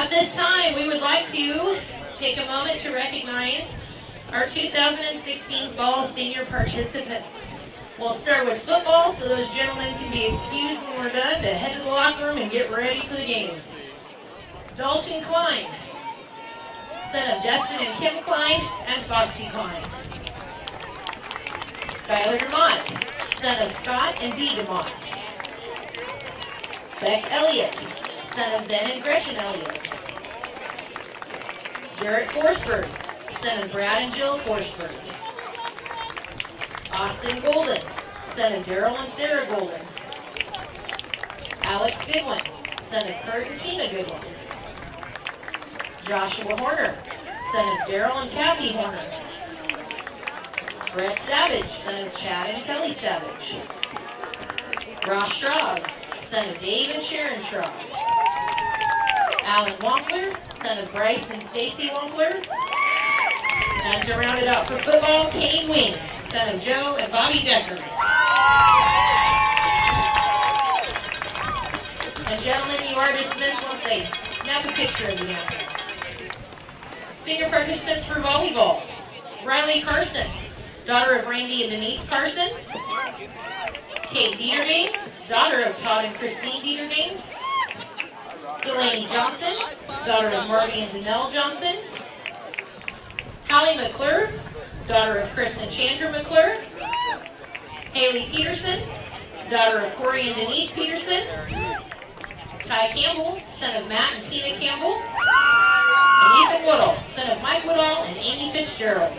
At this time, we would like to take a moment to recognize our 2016 Fall Senior participants. We'll start with football, so those gentlemen can be excused when we're done to head to the locker room and get ready for the game. Dalton Klein, son of Dustin and Kim Klein and Foxy Klein. Skylar DeMont, son of Scott and Dee DeMont. Beck Elliott, son of Ben and Gretchen Elliott. Garrett Forsberg, son of Brad and Jill Forsberg. Austin Golden, son of Daryl and Sarah Golden. Alex Goodwin, son of Kurt and Tina Goodwin. Joshua Horner, son of Daryl and Kathy Horner. Brett Savage, son of Chad and Kelly Savage. Ross Schraub, son of Dave and Sharon Schraub. Alan Wampler, son of Bryce and Stacy Wampler. And to round it out for football, Kane Wing, son of Joe and Bobby Decker. And gentlemen, you are dismissed once they snap a picture of you. Senior participants for volleyball. Riley Carson, daughter of Randy and Denise Carson. Kate Dieterding, daughter of Todd and Christine Dieterding. Delaney Johnson, daughter of Marty and Danelle Johnson. Hallie McClure, daughter of Chris and Chandra McClure. Haley Peterson, daughter of Corey and Denise Peterson. Ty Campbell, son of Matt and Tina Campbell. And Ethan Woodall, son of Mike Woodall and Amy Fitzgerald.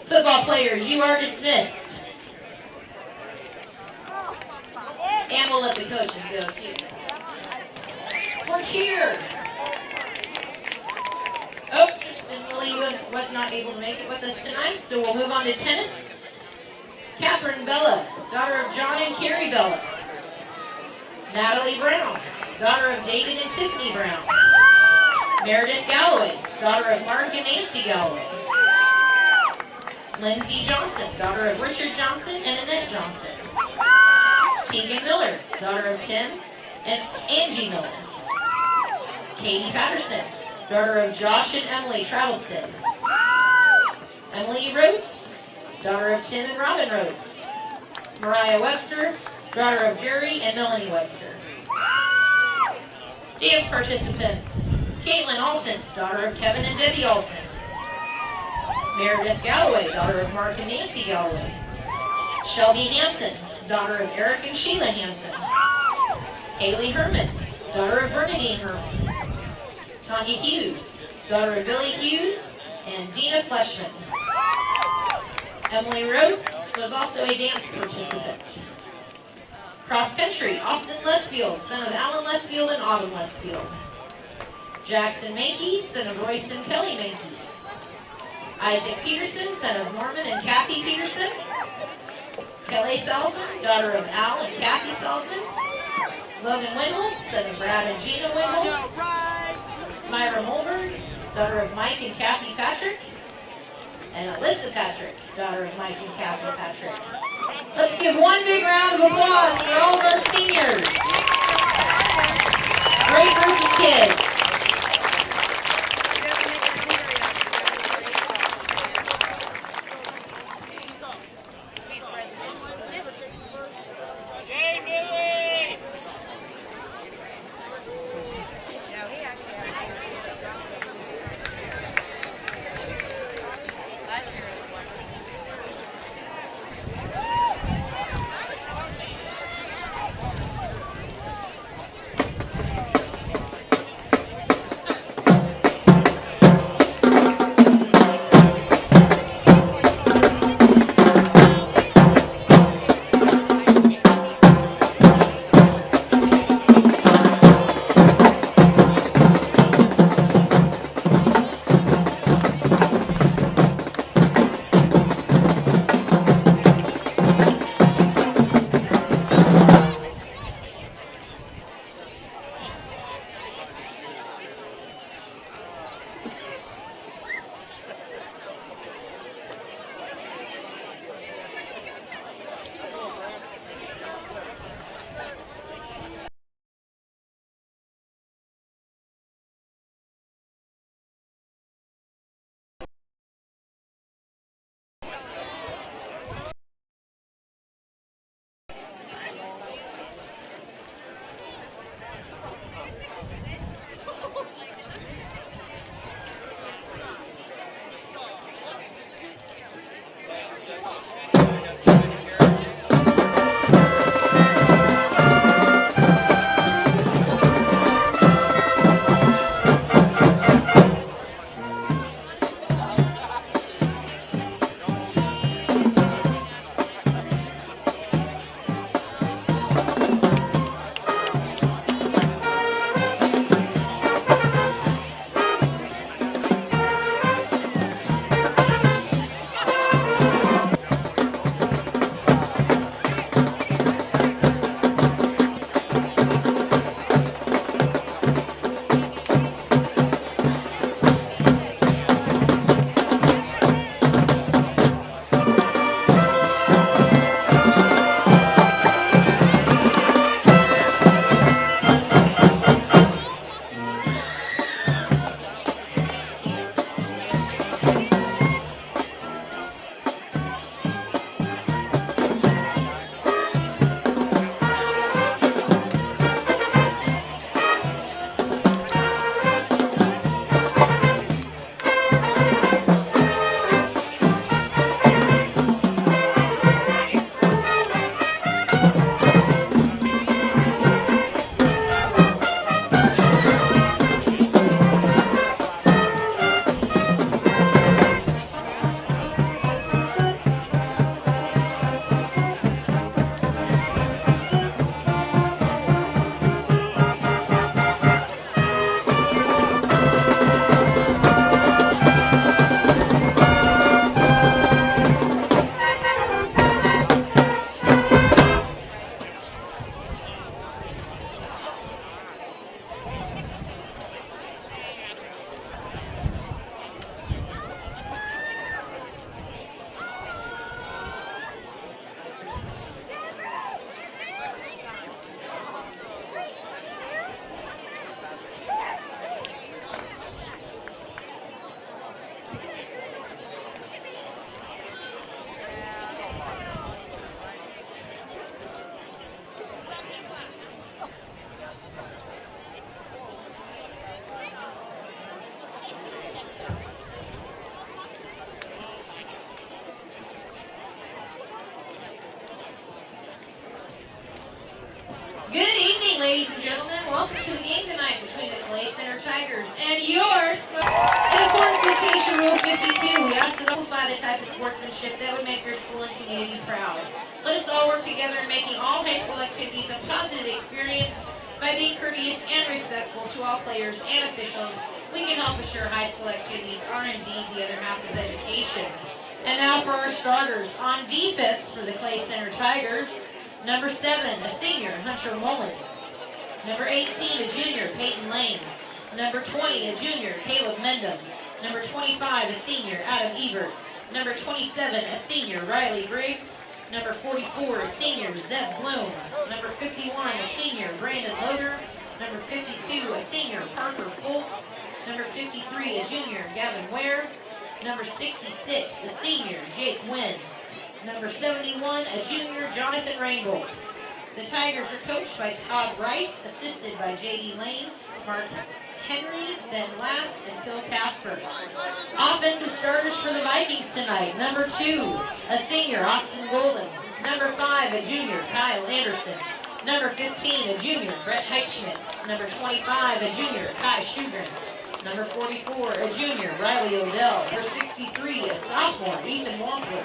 Football players, you are dismissed. And we'll let the coaches go too. For cheer. Oh, Tristan Willie was not able to make it with us tonight, so we'll move on to tennis. Catherine Bella, daughter of John and Carrie Bella. Natalie Brown, daughter of David and Tiffany Brown. Meredith Galloway, daughter of Mark and Nancy Galloway. Lindsay Johnson, daughter of Richard Johnson and Annette Johnson. Tegan Miller, daughter of Tim and Angie Miller. Katie Patterson, daughter of Josh and Emily Travelston. Emily Rhodes, daughter of Tim and Robin Rhodes. Mariah Webster, daughter of Jerry and Melanie Webster. Dance participants. Caitlin Alton, daughter of Kevin and Debbie Alton. Meredith Galloway, daughter of Mark and Nancy Galloway. Shelby Hansen, daughter of Eric and Sheila Hansen. Haley Herman, daughter of Bernadine Herman. Tanya Hughes, daughter of Billy Hughes and Dina Fleshman. Emily Rhodes was also a dance participant. Cross country, Austin Lesfield, son of Alan Lesfield and Autumn Lesfield. Jackson Mankey, son of Royce and Kelly Mankey. Isaac Peterson, son of Norman and Kathy Peterson. Kelly Salzman, daughter of Al and Kathy Salzman. Logan Windholtz, son of Brad and Gina Windholtz. Myra Mulberg, daughter of Mike and Kathy Patrick. And Alyssa Patrick, daughter of Mike and Kathy Patrick. Let's give one big round of applause for all of our seniors. Great group of kids. gentlemen, welcome to the game tonight between the Clay Center Tigers and yours. In accordance with Patient Rule 52, we ask to amplify the type of sportsmanship that would make your school and community proud. Let us all work together in making all high school activities a positive experience. By being courteous and respectful to all players and officials, we can help assure high school activities are indeed the other half of education. And now for our starters. On defense for the Clay Center Tigers, number 7, a senior, Hunter Mullen. Number 18, a junior, Peyton Lane. Number 20, a junior, Caleb Mendham. Number 25, a senior, Adam Ebert. Number 27, a senior, Riley Briggs. Number 44, a senior, Zeb Bloom. Number 51, a senior, Brandon Loder. Number 52, a senior, Parker Folks. Number 53, a junior, Gavin Ware. Number 66, a senior, Jake Wynn. Number 71, a junior, Jonathan Rainbolt. The Tigers are coached by Todd Rice, assisted by J.D. Lane, Mark Henry, Ben Last, and Phil Casper. Offensive starters for the Vikings tonight. Number 2, a senior, Austin Golden. Number 5, a junior, Kyle Anderson. Number 15, a junior, Brett Heichschmidt. Number 25, a junior, Kai Schugren. Number 44, a junior, Riley Odell. Number 63, a sophomore, Ethan Wampler.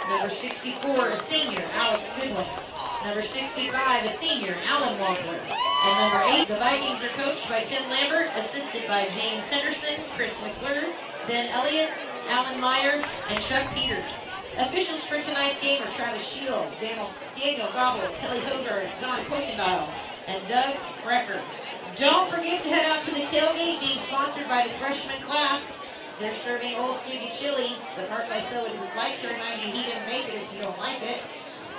Number 64, a senior, Alex Goodwin. Number 65, a senior, Alan Wampler. And number 8, the Vikings are coached by Tim Lambert, assisted by James Henderson, Chris McClure, Ben Elliott, Alan Meyer, and Chuck Peters. Officials for tonight's game are Travis Shield, Daniel Goblet, Kelly Hogarth, John Kuykendall, and Doug Sprecher. Don't forget to head out to the tailgate being sponsored by the freshman class. They're serving Old Smoky chili, but Mark Iso would like to remind you he didn't make it if you don't like it.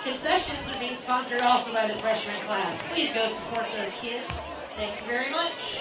Concessions are being sponsored also by the freshman class. Please go support those kids. Thank you very much.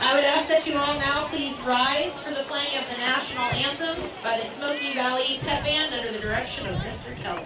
I would ask that you all now please rise for the playing of the national anthem by the Smoky Valley Pep Band under the direction of Mr. Kelly.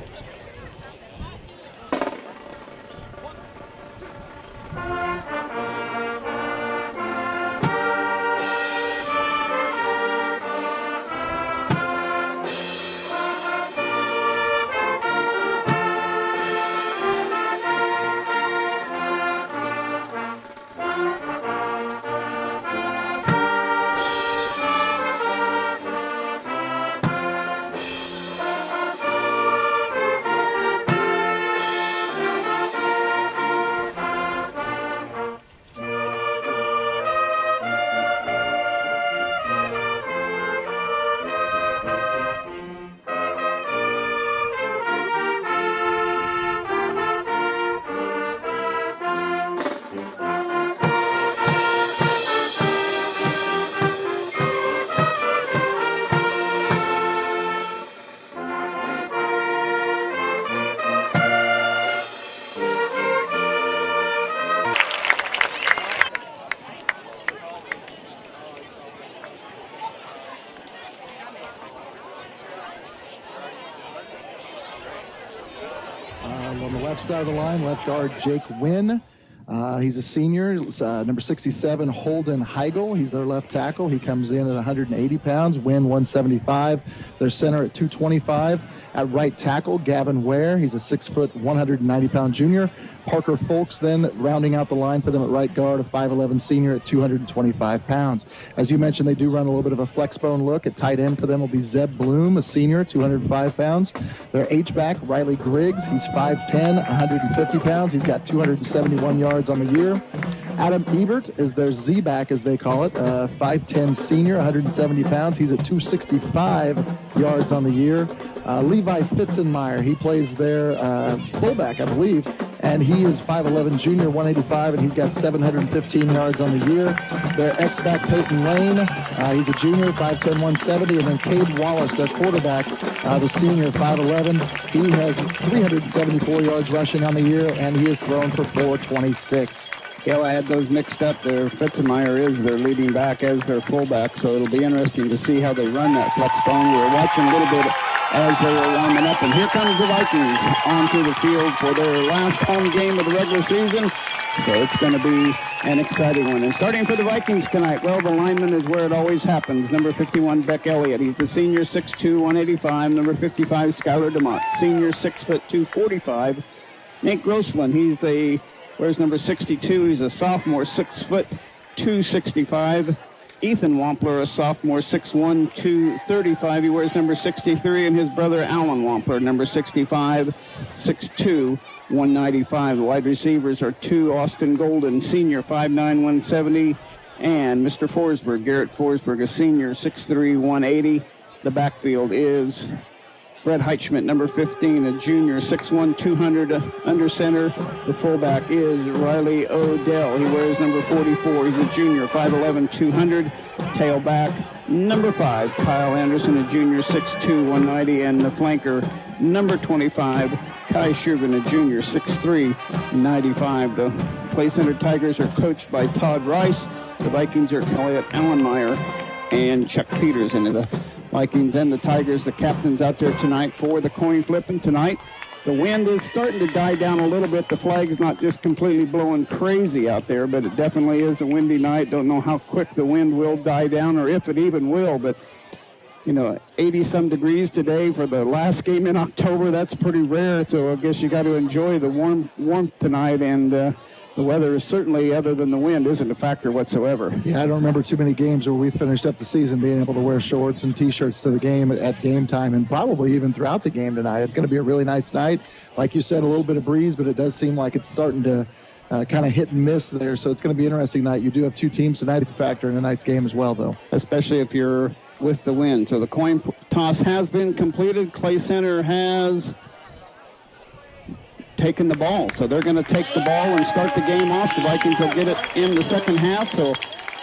On the left side of the line, left guard Jake Wynn. He's a senior. Number 67, Holden Heigl. He's their left tackle. He comes in at 180 pounds. Wynn 175. Their center at 225. At right tackle, Gavin Ware. He's a 6 foot, 190-pound junior. Parker Folks then rounding out the line for them at right guard, a 5'11 senior at 225 pounds. As you mentioned, they do run a little bit of a flex bone look. At tight end for them will be Zeb Bloom, a senior, 205 pounds. Their H-back, Riley Griggs. He's 5'10", 150 pounds. He's got 271 yards on the year. Adam Ebert is their Z-back, as they call it, 5'10 senior, 170 pounds. He's at 265 yards on the year. Levi Fitzenmeyer, he plays their fullback, I believe, and he is 5'11 junior, 185, and he's got 715 yards on the year. Their ex-back, Peyton Lane, he's a junior, 5'10", 170, and then Cade Wallace, their quarterback, the senior, 5'11. He has 374 yards rushing on the year, and he is thrown for 426. Gail, I had those mixed up there. Fitzenmeyer is their leading back as their fullback, so it'll be interesting to see how they run that flex bone. We were watching a little bit as they were warming up, and here comes the Vikings onto the field for their last home game of the regular season. So it's going to be an exciting one. And starting for the Vikings tonight, well, the lineman is where it always happens. Number 51, Beck Elliott. He's a senior, 6'2", 185. Number 55, Skylar DeMott, senior, 6'2", 245. Nate Grossland, where's number 62? He's a sophomore, 6'2", 265. Ethan Wampler, a sophomore, 6'1", 235. He wears number 63, and his brother Alan Wampler, number 65, 6'2", 195. The wide receivers are two, Austin Golden, senior, 5'9", 170, and Mr. Forsberg, Garrett Forsberg, a senior, 6'3", 180. The backfield is Brett Heitschmidt, number 15, a junior, 6'1", 200, under center. The fullback is Riley Odell. He wears number 44. He's a junior, 5'11", 200. Tailback, number 5, Kyle Anderson, a junior, 6'2", 190. And the flanker, number 25, Kai Shervin, a junior, 6'3", 95. The Play Center Tigers are coached by Todd Rice. The Vikings are Elliot Allenmeyer and Chuck Peters. And the Vikings and the Tigers, the captains out there tonight for the coin flipping tonight. The wind is starting to die down a little bit. The flag's not just completely blowing crazy out there, but it definitely is a windy night. Don't know how quick the wind will die down or if it even will, but 80-some degrees today for the last game in October. That's pretty rare, so I guess you got to enjoy the warmth tonight, and the weather is certainly, other than the wind, isn't a factor whatsoever. Yeah, I don't remember too many games where we finished up the season being able to wear shorts and T-shirts to the game at game time, and probably even throughout the game tonight. It's going to be a really nice night. Like you said, a little bit of breeze, but it does seem like it's starting to kind of hit and miss there, so it's going to be an interesting night. You do have two teams tonight to factor in tonight's game as well, though. Especially if you're with the wind. So the coin toss has been completed. Clay Center has taken the ball. So they're going to take the ball and start the game off. The Vikings will get it in the second half. So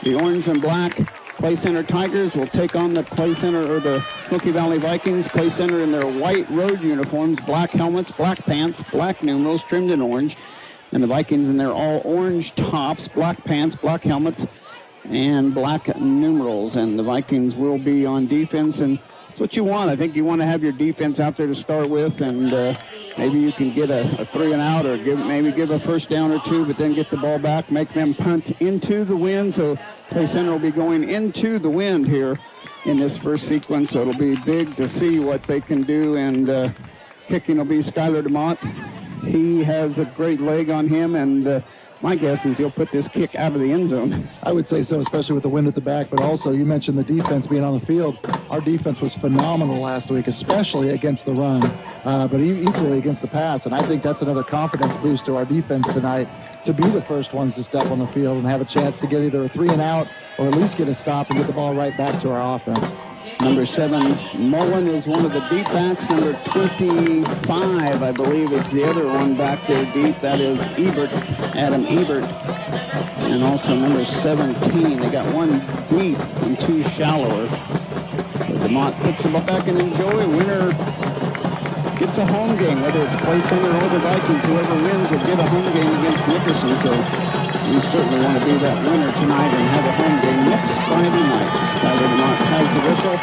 the orange and black Clay Center Tigers will take on the Clay Center, or the Smoky Valley Vikings. Clay Center in their white road uniforms, black helmets, black pants, black numerals trimmed in orange. And the Vikings in their all orange tops, black pants, black helmets, and black numerals, and the Vikings will be on defense, and that's what you want. I think you want to have your defense out there to start with, and maybe you can get a 3 and out, or give a first down or two, but then get the ball back, make them punt into the wind. So Clay Center will be going into the wind here in this first sequence, so it'll be big to see what they can do, and kicking will be Skylar DeMont. He has a great leg on him, and my guess is he'll put this kick out of the end zone. I would say so, especially with the wind at the back, but also you mentioned the defense being on the field. Our defense was phenomenal last week, especially against the run, but equally against the pass, and I think that's another confidence boost to our defense tonight, to be the first ones to step on the field and have a chance to get either a 3 and out or at least get a stop and get the ball right back to our offense. Number 7, Mullen, is one of the deep backs. Number 25, I believe, is the other one back there deep. That is Adam Ebert. And also number 17. They got 1 deep and 2 shallower. So DeMont puts the ball back and enjoy. Winner gets a home game, whether it's Clay Center or the Vikings. Whoever wins will get a home game against Nickerson. So we certainly want to be that winner tonight and have a home game next Friday night. Skylar DeMont has the whistle,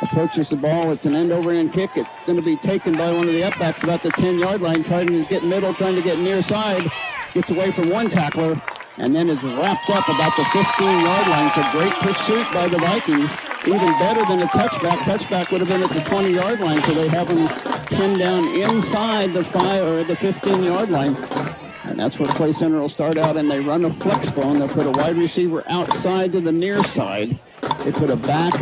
approaches the ball. It's an end-over-end kick. It's going to be taken by one of the up-backs about the 10-yard line, trying to get middle, trying to get near side. Gets away from one tackler, and then is wrapped up about the 15-yard line. It's a great pursuit by the Vikings. Even better than a touchback. Touchback would have been at the 20-yard line, so they have him pinned down inside the 15-yard line. And that's where Clay Center will start out, and they run a flex bone. They'll put a wide receiver outside to the near side. They put a back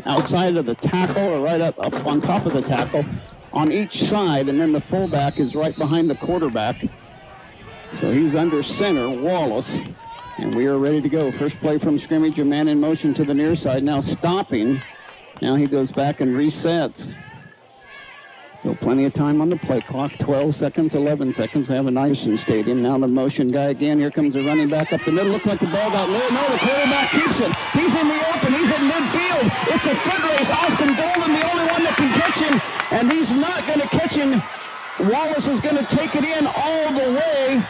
outside of the tackle, or right up on top of the tackle on each side, and then the fullback is right behind the quarterback. So he's under center, Wallace, and we are ready to go. First play from scrimmage, a man in motion to the near side, now stopping. Now he goes back and resets. So plenty of time on the play clock, 12 seconds, 11 seconds. We have a nice stadium. Now the motion guy again. Here comes the running back up the middle. Looks like the ball got low. No, the quarterback keeps it. He's in the open. He's in midfield. It's a foot race. Austin Golden, the only one that can catch him, and he's not going to catch him. Wallace is going to take it in all the way.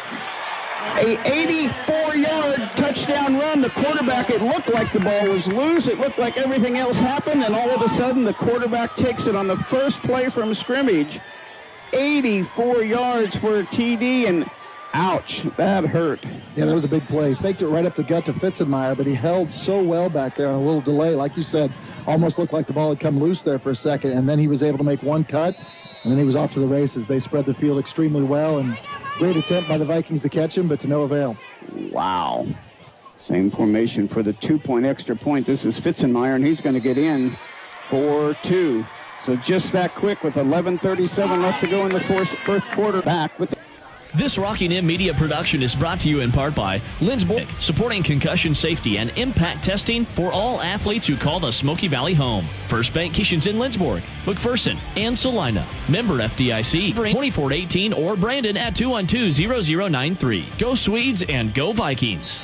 A 84-yard touchdown run. The quarterback, it looked like the ball was loose. It looked like everything else happened, and all of a sudden the quarterback takes it on the first play from scrimmage. 84 yards for a TD, and ouch, that hurt. Yeah, that was a big play. Faked it right up the gut to Fitzenmeyer, but he held so well back there on a little delay. Like you said, almost looked like the ball had come loose there for a second, and then he was able to make one cut, and then he was off to the races. They spread the field extremely well, and great attempt by the Vikings to catch him, but to no avail. Wow. Same formation for the 2-point extra point. This is Fitzenmeyer, and he's going to get in for 2. So just that quick with 11:37 left to go in the first quarter. Back with This Rocking In Media production is brought to you in part by Lindsborg, supporting concussion safety and impact testing for all athletes who call the Smoky Valley home. First Bank Kitchens in Lindsborg, McPherson, and Salina. Member FDIC, 2418 or Brandon at 212-0093. Go Swedes and go Vikings.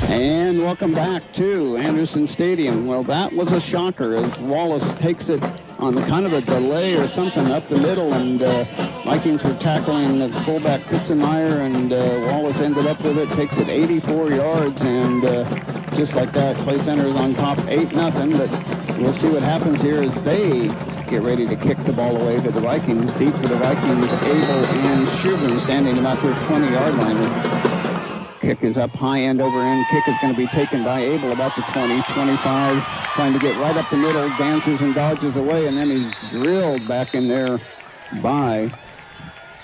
And welcome back to Anderson Stadium. Well, that was a shocker as Wallace takes it on kind of a delay or something up the middle, and Vikings were tackling the fullback Fitzenmeyer, and Wallace ended up with it, takes it 84 yards, and just like that, Clay Center is on top 8-0, but we'll see what happens here as they get ready to kick the ball away to the Vikings. Deep for the Vikings, Abel and Schubin standing about their 20-yard line. Kick is up high, end over end. Kick is going to be taken by Abel about the 20, 25, trying to get right up the middle, dances and dodges away, and then he's drilled back in there by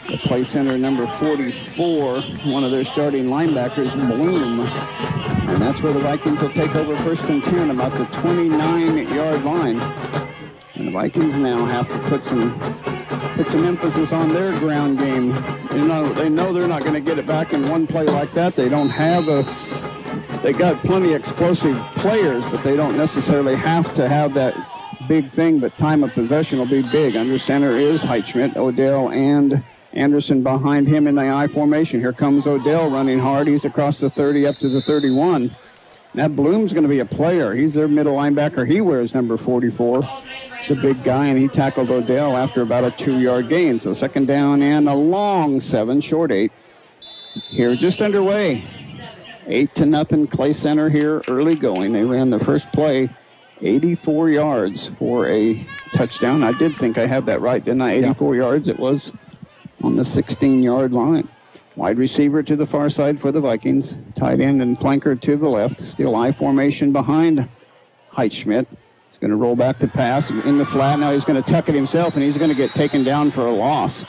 the Clay Center number 44, one of their starting linebackers, Bloom. And that's where the Vikings will take over 1st and 10, about the 29-yard line. And the Vikings now have to put some emphasis on their ground game. You know, they know they're not going to get it back in one play like that. They don't have they got plenty of explosive players, but they don't necessarily have to have that big thing, but time of possession will be big. Under center is Heitschmidt, Odell, and Anderson behind him in the I formation. Here comes Odell running hard. He's across the 30 up to the 31. That Bloom's going to be a player. He's their middle linebacker. He wears number 44. He's a big guy, and he tackled Odell after about a 2-yard gain. So second down and a long 7, short 8. Here just underway. 8-0 Clay Center here early going. They ran the first play 84 yards for a touchdown. I did think I had that right, didn't I? 84 yards. It was on the 16-yard line. Wide receiver to the far side for the Vikings. Tight end and flanker to the left. Still I formation behind Heitschmidt. He's going to roll back the pass in the flat. Now he's going to tuck it himself, and he's going to get taken down for a loss.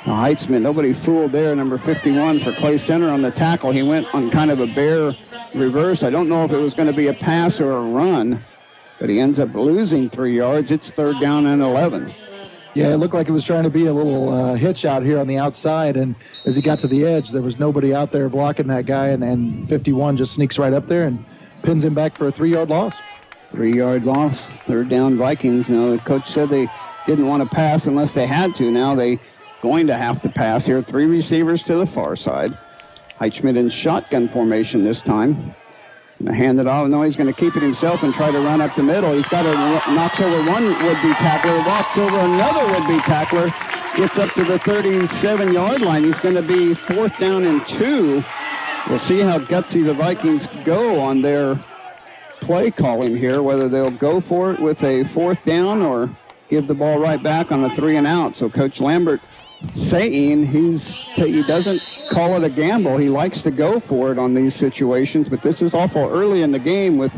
Now Heitzman, nobody fooled there. Number 51 for Clay Center on the tackle. He went on kind of a bear reverse. I don't know if it was going to be a pass or a run, but he ends up losing 3 yards. It's third down and 11. Yeah, it looked like it was trying to be a little hitch out here on the outside, and as he got to the edge, there was nobody out there blocking that guy, and 51 just sneaks right up there and pins him back for a 3-yard loss. 3-yard loss, third down Vikings. Now, the coach said they didn't want to pass unless they had to. Now they going to have to pass here. 3 receivers to the far side. Heitschmidt in shotgun formation this time. Going to hand it off. No, he's going to keep it himself and try to run up the middle. He's got knocks over one would-be tackler, walks over another would-be tackler, gets up to the 37-yard line. He's going to be fourth down and 2. We'll see how gutsy the Vikings go on their play calling here, whether they'll go for it with a fourth down or give the ball right back on a 3 and out. So Coach Lambert saying he doesn't call it a gamble. He likes to go for it on these situations, but this is awful early in the game with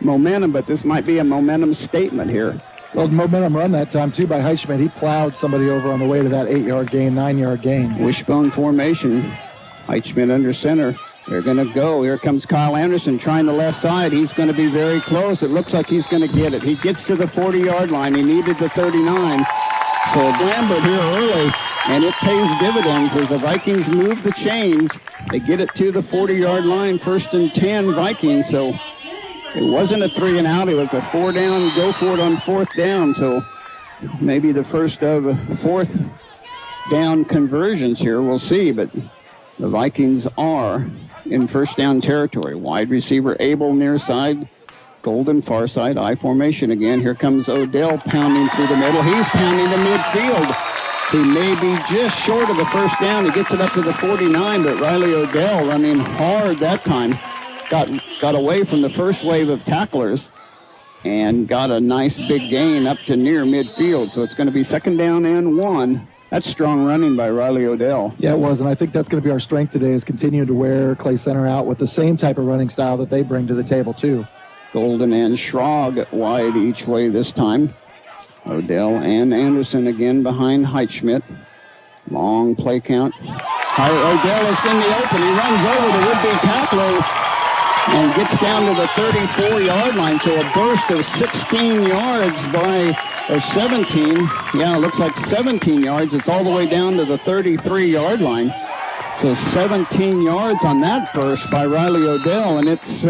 momentum, but this might be a momentum statement here. Well, momentum run that time, too, by Heitschmidt. He plowed somebody over on the way to that 8-yard gain, 9-yard gain. Wishbone formation. Heitschmidt under center. They're going to go. Here comes Kyle Anderson trying the left side. He's going to be very close. It looks like he's going to get it. He gets to the 40-yard line. He needed the 39. So Lambert here early, and it pays dividends as the Vikings move the chains. They get it to the 40-yard line, first and 10 Vikings. So it wasn't a 3 and out. It was a 4 down, go for it on fourth down. So maybe the first of fourth down conversions here. We'll see, but the Vikings are in first down territory. Wide receiver Abel near side. Golden far side, I formation again. Here comes Odell pounding through the middle. He's pounding the midfield. He may be just short of the first down. He gets it up to the 49, but Riley Odell running hard that time. Got away from the first wave of tacklers and got a nice big gain up to near midfield. So it's going to be second down and 1. That's strong running by Riley Odell. Yeah, it was, and I think that's going to be our strength today is continuing to wear Clay Center out with the same type of running style that they bring to the table, too. Golden and Schrag wide each way this time. Odell and Anderson again behind Heitschmidt. Long play count. Odell is in the open. He runs over the would-be tackler and gets down to the 34-yard line. So a burst of 16 yards or 17. Yeah, it looks like 17 yards. It's all the way down to the 33-yard line. So 17 yards on that burst by Riley Odell, and it's...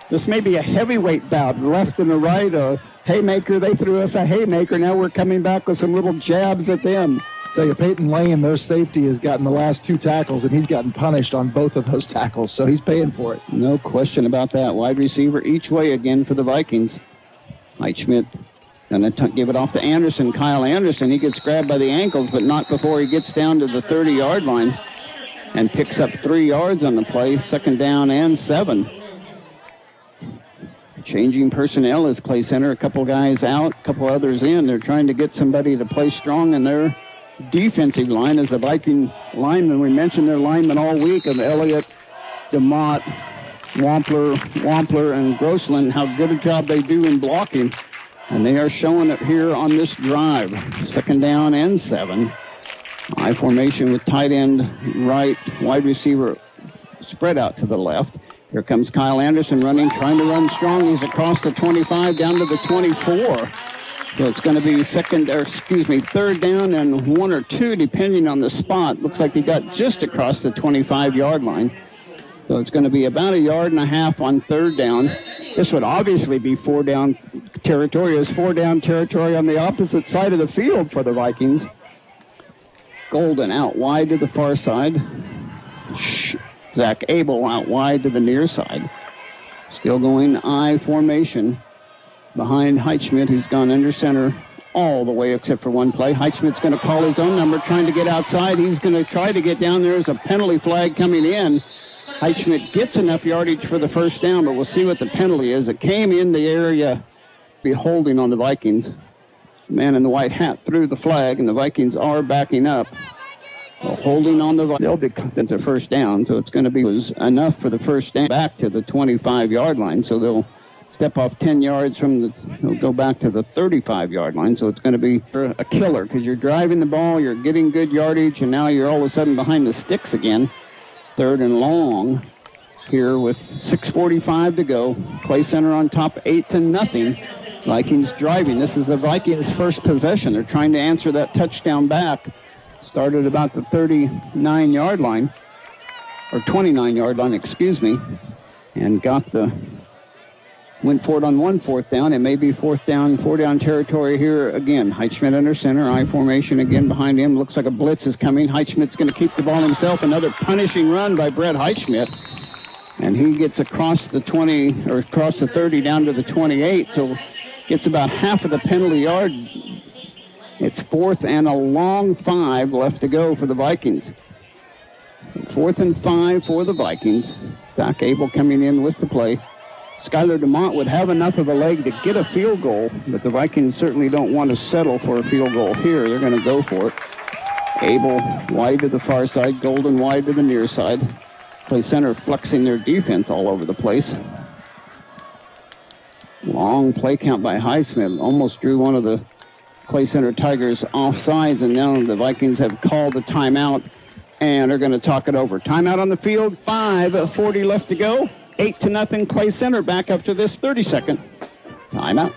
This may be a heavyweight bout, left and the right, a haymaker. They threw us a haymaker. Now we're coming back with some little jabs at them. Tell you, Peyton Lane, their safety, has gotten the last 2 tackles, and he's gotten punished on both of those tackles, so he's paying for it. No question about that. Wide receiver each way again for the Vikings. Heitschmidt going to give it off to Anderson. Kyle Anderson, he gets grabbed by the ankles, but not before he gets down to the 30-yard line and picks up 3 yards on the play. Second down and 7. Changing personnel as Clay Center. A couple guys out, a couple others in. They're trying to get somebody to play strong in their defensive line as the Viking linemen. We mentioned their linemen all week of Elliott, DeMott, Wampler, and Grossland, how good a job they do in blocking. And they are showing it here on this drive. Second down and 7. I formation with tight end right, wide receiver spread out to the left. Here comes Kyle Anderson running, trying to run strong. He's across the 25 down to the 24. So it's going to be third down and 1 or 2 depending on the spot. Looks like he got just across the 25-yard line. So it's going to be about 1.5 yards on third down. This would obviously be 4 down territory. It's 4 down territory on the opposite side of the field for the Vikings. Golden out wide to the far side. Zach Abel out wide to the near side. Still going I formation behind Heitschmidt, who's gone under center all the way except for one play. Heitschmidt's going to call his own number, trying to get outside. He's going to try to get down. There's a penalty flag coming in. Heitschmidt gets enough yardage for the first down, but we'll see what the penalty is. It came in the area, be holding on the Vikings. The man in the white hat threw the flag, and the Vikings are backing up. Well, holding on the, they'll be, it's a first down, so it's going to be enough for the first down back to the 25-yard line. So they'll step off 10 yards from the, they'll go back to the 35-yard line. So it's going to be a killer because you're driving the ball, you're getting good yardage, and now you're all of a sudden behind the sticks again. 3rd and long here with 6:45 to go. Clay Center on top, 8-0. Vikings driving. This is the Vikings' first possession. They're trying to answer that touchdown back. Started about the 39-yard line, or 29-yard line, excuse me, and went for it on 1 4th down. It may be 4 down territory here again. Heitschmidt under center, I formation again behind him. Looks like a blitz is coming. Heitschmidt's going to keep the ball himself. Another punishing run by Brett Heitschmidt. And he gets across the 20, or across the 30 down to the 28, so gets about half of the penalty yard. It's 4th and a long 5 left to go for the Vikings. 4th and 5 for the Vikings. Zach Abel coming in with the play. Skylar DeMont would have enough of a leg to get a field goal, but the Vikings certainly don't want to settle for a field goal here. They're going to go for it. Abel wide to the far side, Golden wide to the near side. Clay Center flexing their defense all over the place. Long play count by Highsmith. Almost drew one of the Clay Center Tigers offsides, and now the Vikings have called a timeout and are going to talk it over. Timeout on the field, 5:40 left to go. 8-0 Clay Center back up to this 32nd. Timeout.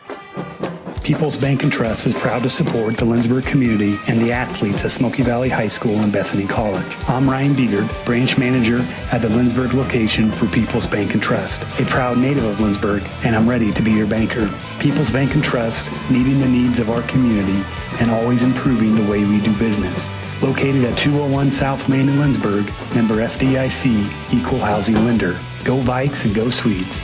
People's Bank and Trust is proud to support the Lindsborg community and the athletes at Smoky Valley High School and Bethany College. I'm Ryan Biegert, branch manager at the Lindsborg location for People's Bank and Trust, a proud native of Lindsborg, and I'm ready to be your banker. People's Bank and Trust, meeting the needs of our community and always improving the way we do business. Located at 201 South Main in Lindsborg, member FDIC, equal housing lender. Go Vikes and go Swedes.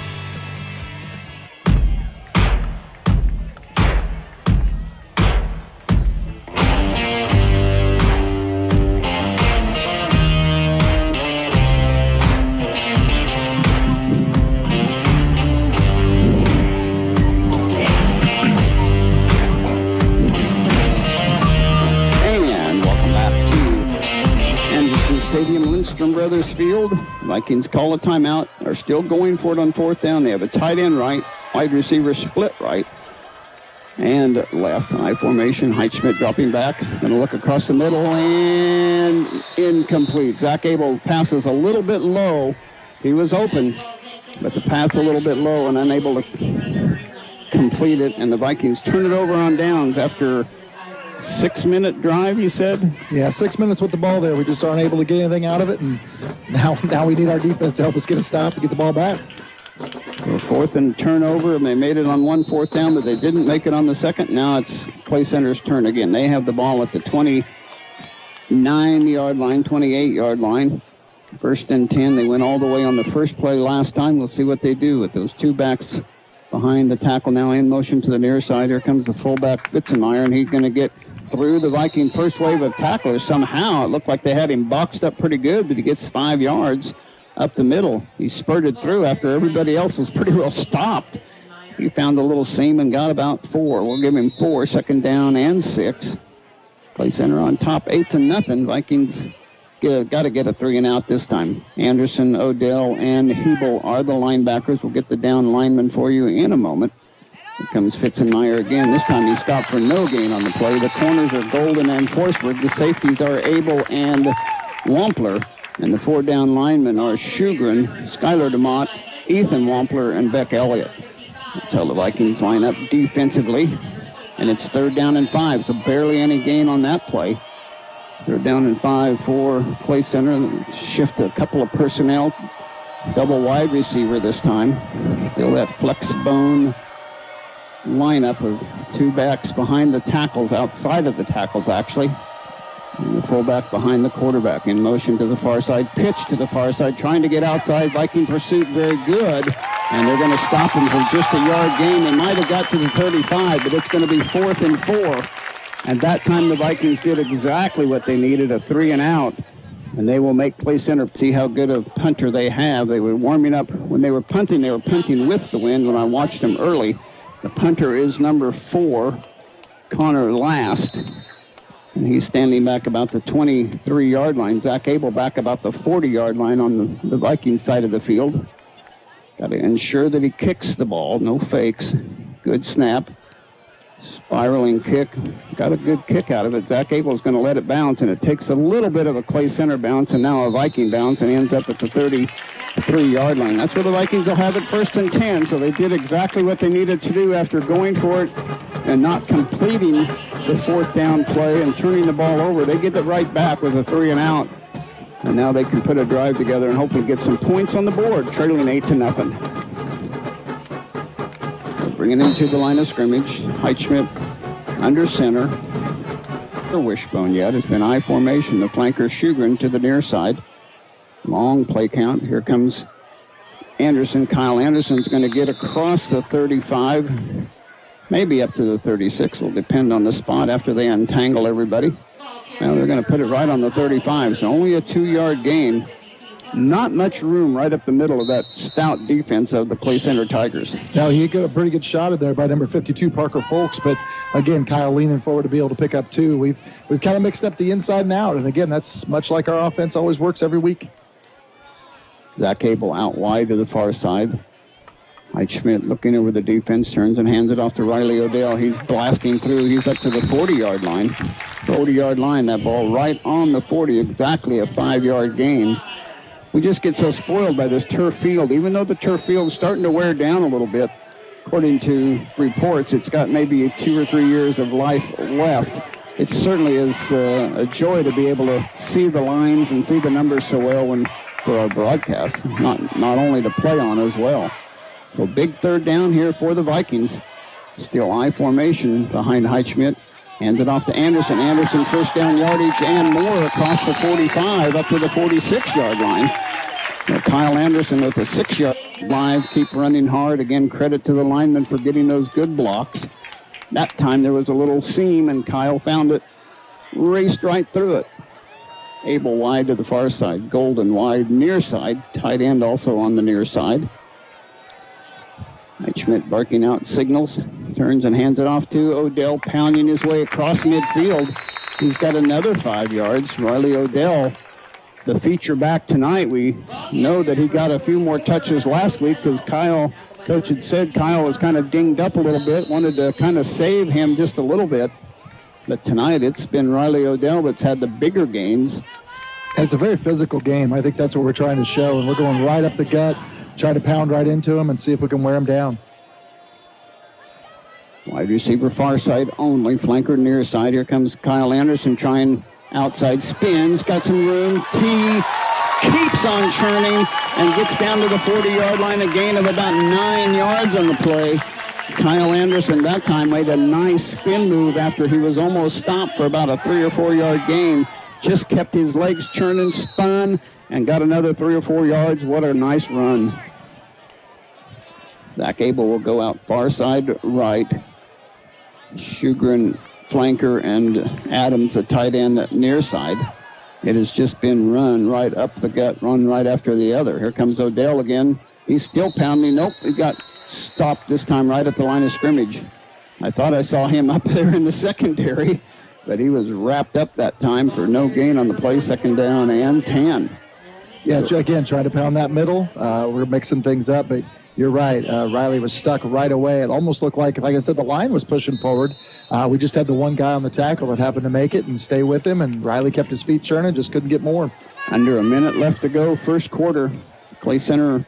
Brothers Field. Vikings call a timeout. Are still going for it on 4th down. They have a tight end right, wide receiver split right, and left. I formation. Heitschmidt dropping back. Going to look across the middle and incomplete. Zach Abel passes a little bit low. He was open, but the pass a little bit low and unable to complete it. And the Vikings turn it over on downs after 6-minute drive, you said? Yeah, 6 minutes with the ball there. We just aren't able to get anything out of it, and now we need our defense to help us get a stop and get the ball back. So 4th and turnover, and they made it on 1 4th down, but they didn't make it on the 2nd. Now it's Clay Center's turn again. They have the ball at the 29-yard line, 28-yard line. 1st and 10. They went all the way on the first play last time. We'll see what they do with those two backs behind the tackle now in motion to the near side. Here comes the fullback, Fitzenmeyer, and he's going to get through the Viking first wave of tacklers. Somehow it looked like they had him boxed up pretty good, but he gets 5 yards up the middle. He spurted through after everybody else was pretty well stopped. He found a little seam and got about 4. We'll give him 4, 2nd down and 6. Clay Center on top, 8-0. Vikings got to get a 3 and out this time. Anderson, Odell, and Hebel are the linebackers. We'll get the down lineman for you in a moment. Here comes Fitzenmeyer again. This time he stopped for no gain on the play. The corners are Golden and Forsberg. The safeties are Abel and Wampler. And the 4 down linemen are Shugren, Skylar DeMott, Ethan Wampler, and Beck Elliott. That's how the Vikings line up defensively. And it's 3rd down and 5, so barely any gain on that play. 3rd down and 5 for Clay Center. Shift a couple of personnel. Double wide receiver this time. Still that flex bone lineup of 2 backs behind the tackles, outside of the tackles actually. And the fullback behind the quarterback in motion to the far side, pitch to the far side, trying to get outside. Viking pursuit very good. And they're going to stop him for just a yard gain. They might have got to the 35, but it's going to be 4th and 4. And that time the Vikings did exactly what they needed, a 3 and out. And they will make play center. See how good a punter they have. They were warming up. When they were punting with the wind when I watched them early. The punter is number 4, Connor Last. And he's standing back about the 23-yard line. Zach Abel back about the 40-yard line on the Vikings side of the field. Got to ensure that he kicks the ball. No fakes. Good snap. Spiraling kick. Got a good kick out of it. Zach Abel's going to let it bounce, and it takes a little bit of a Clay Center bounce and now a Viking bounce and ends up at the 33-yard line. That's where the Vikings will have it 1st and 10, so they did exactly what they needed to do after going for it and not completing the 4th down play and turning the ball over. They get it right back with a 3 and out. And now they can put a drive together and hopefully get some points on the board, trailing 8-0. Bringing into the line of scrimmage, Heitschmidt under center. The wishbone yet. It's been I formation. The flanker Shugren to the near side. Long play count. Here comes Anderson. Kyle Anderson's going to get across the 35, maybe up to the 36. Will depend on the spot after they untangle everybody. Now they're going to put it right on the 35, so only a 2-yard gain. Not much room right up the middle of that stout defense of the Clay Center Tigers. Now, he got a pretty good shot in there by number 52, Parker Folks, but again, Kyle leaning forward to be able to pick up 2. We've kind of mixed up the inside and out, and again, that's much like our offense always works every week. Zach Abel out wide to the far side. Heitschmidt looking over the defense, turns and hands it off to Riley Odell. He's blasting through. He's up to the 40-yard line. 40-yard line, that ball right on the 40, exactly a 5-yard gain. We just get so spoiled by this turf field. Even though the turf field is starting to wear down a little bit, according to reports, it's got maybe 2 or 3 years of life left. It certainly is a joy to be able to see the lines and see the numbers so well for our broadcast, not only to play on as well. So big 3rd down here for the Vikings. Still I formation behind Heitschmidt. Hands it off to Anderson. Anderson 1st down yardage and more across the 45 up to the 46-yard line. Now Kyle Anderson with a 6-yard live. Keep running hard. Again, credit to the linemen for getting those good blocks. That time there was a little seam and Kyle found it. Raced right through it. Abel wide to the far side. Golden wide near side. Tight end also on the near side. Schmidt barking out signals, turns and hands it off to Odell, pounding his way across midfield. He's got another 5 yards. Riley Odell, the feature back tonight. We know that he got a few more touches last week because Coach had said Kyle was kind of dinged up a little bit, wanted to kind of save him just a little bit. But tonight it's been Riley Odell that's had the bigger gains. And it's a very physical game. I think that's what we're trying to show, and we're going right up the gut. Try to pound right into him and see if we can wear him down. Wide receiver far side only. Flanker near side. Here comes Kyle Anderson trying outside spins. Got some room. T keeps on churning and gets down to the 40-yard line. A gain of about 9 yards on the play. Kyle Anderson that time made a nice spin move after he was almost stopped for about a 3 or 4 yard gain. Just kept his legs churning, spun, and got another 3 or 4 yards. What a nice run. Zach Abel will go out far side right. Shugren, flanker, and Adams, the tight end, near side. It has just been run right up the gut, run right after the other. Here comes Odell again. He's still pounding. Nope, he got stopped this time right at the line of scrimmage. I thought I saw him up there in the secondary, but he was wrapped up that time for no gain on the play, 2nd down and 10. Yeah, again, trying to pound that middle. We're mixing things up, but you're right. Riley was stuck right away. It almost looked like I said, the line was pushing forward. We just had the one guy on the tackle that happened to make it and stay with him, and Riley kept his feet churning, just couldn't get more. Under a minute left to go, first quarter. Clay Center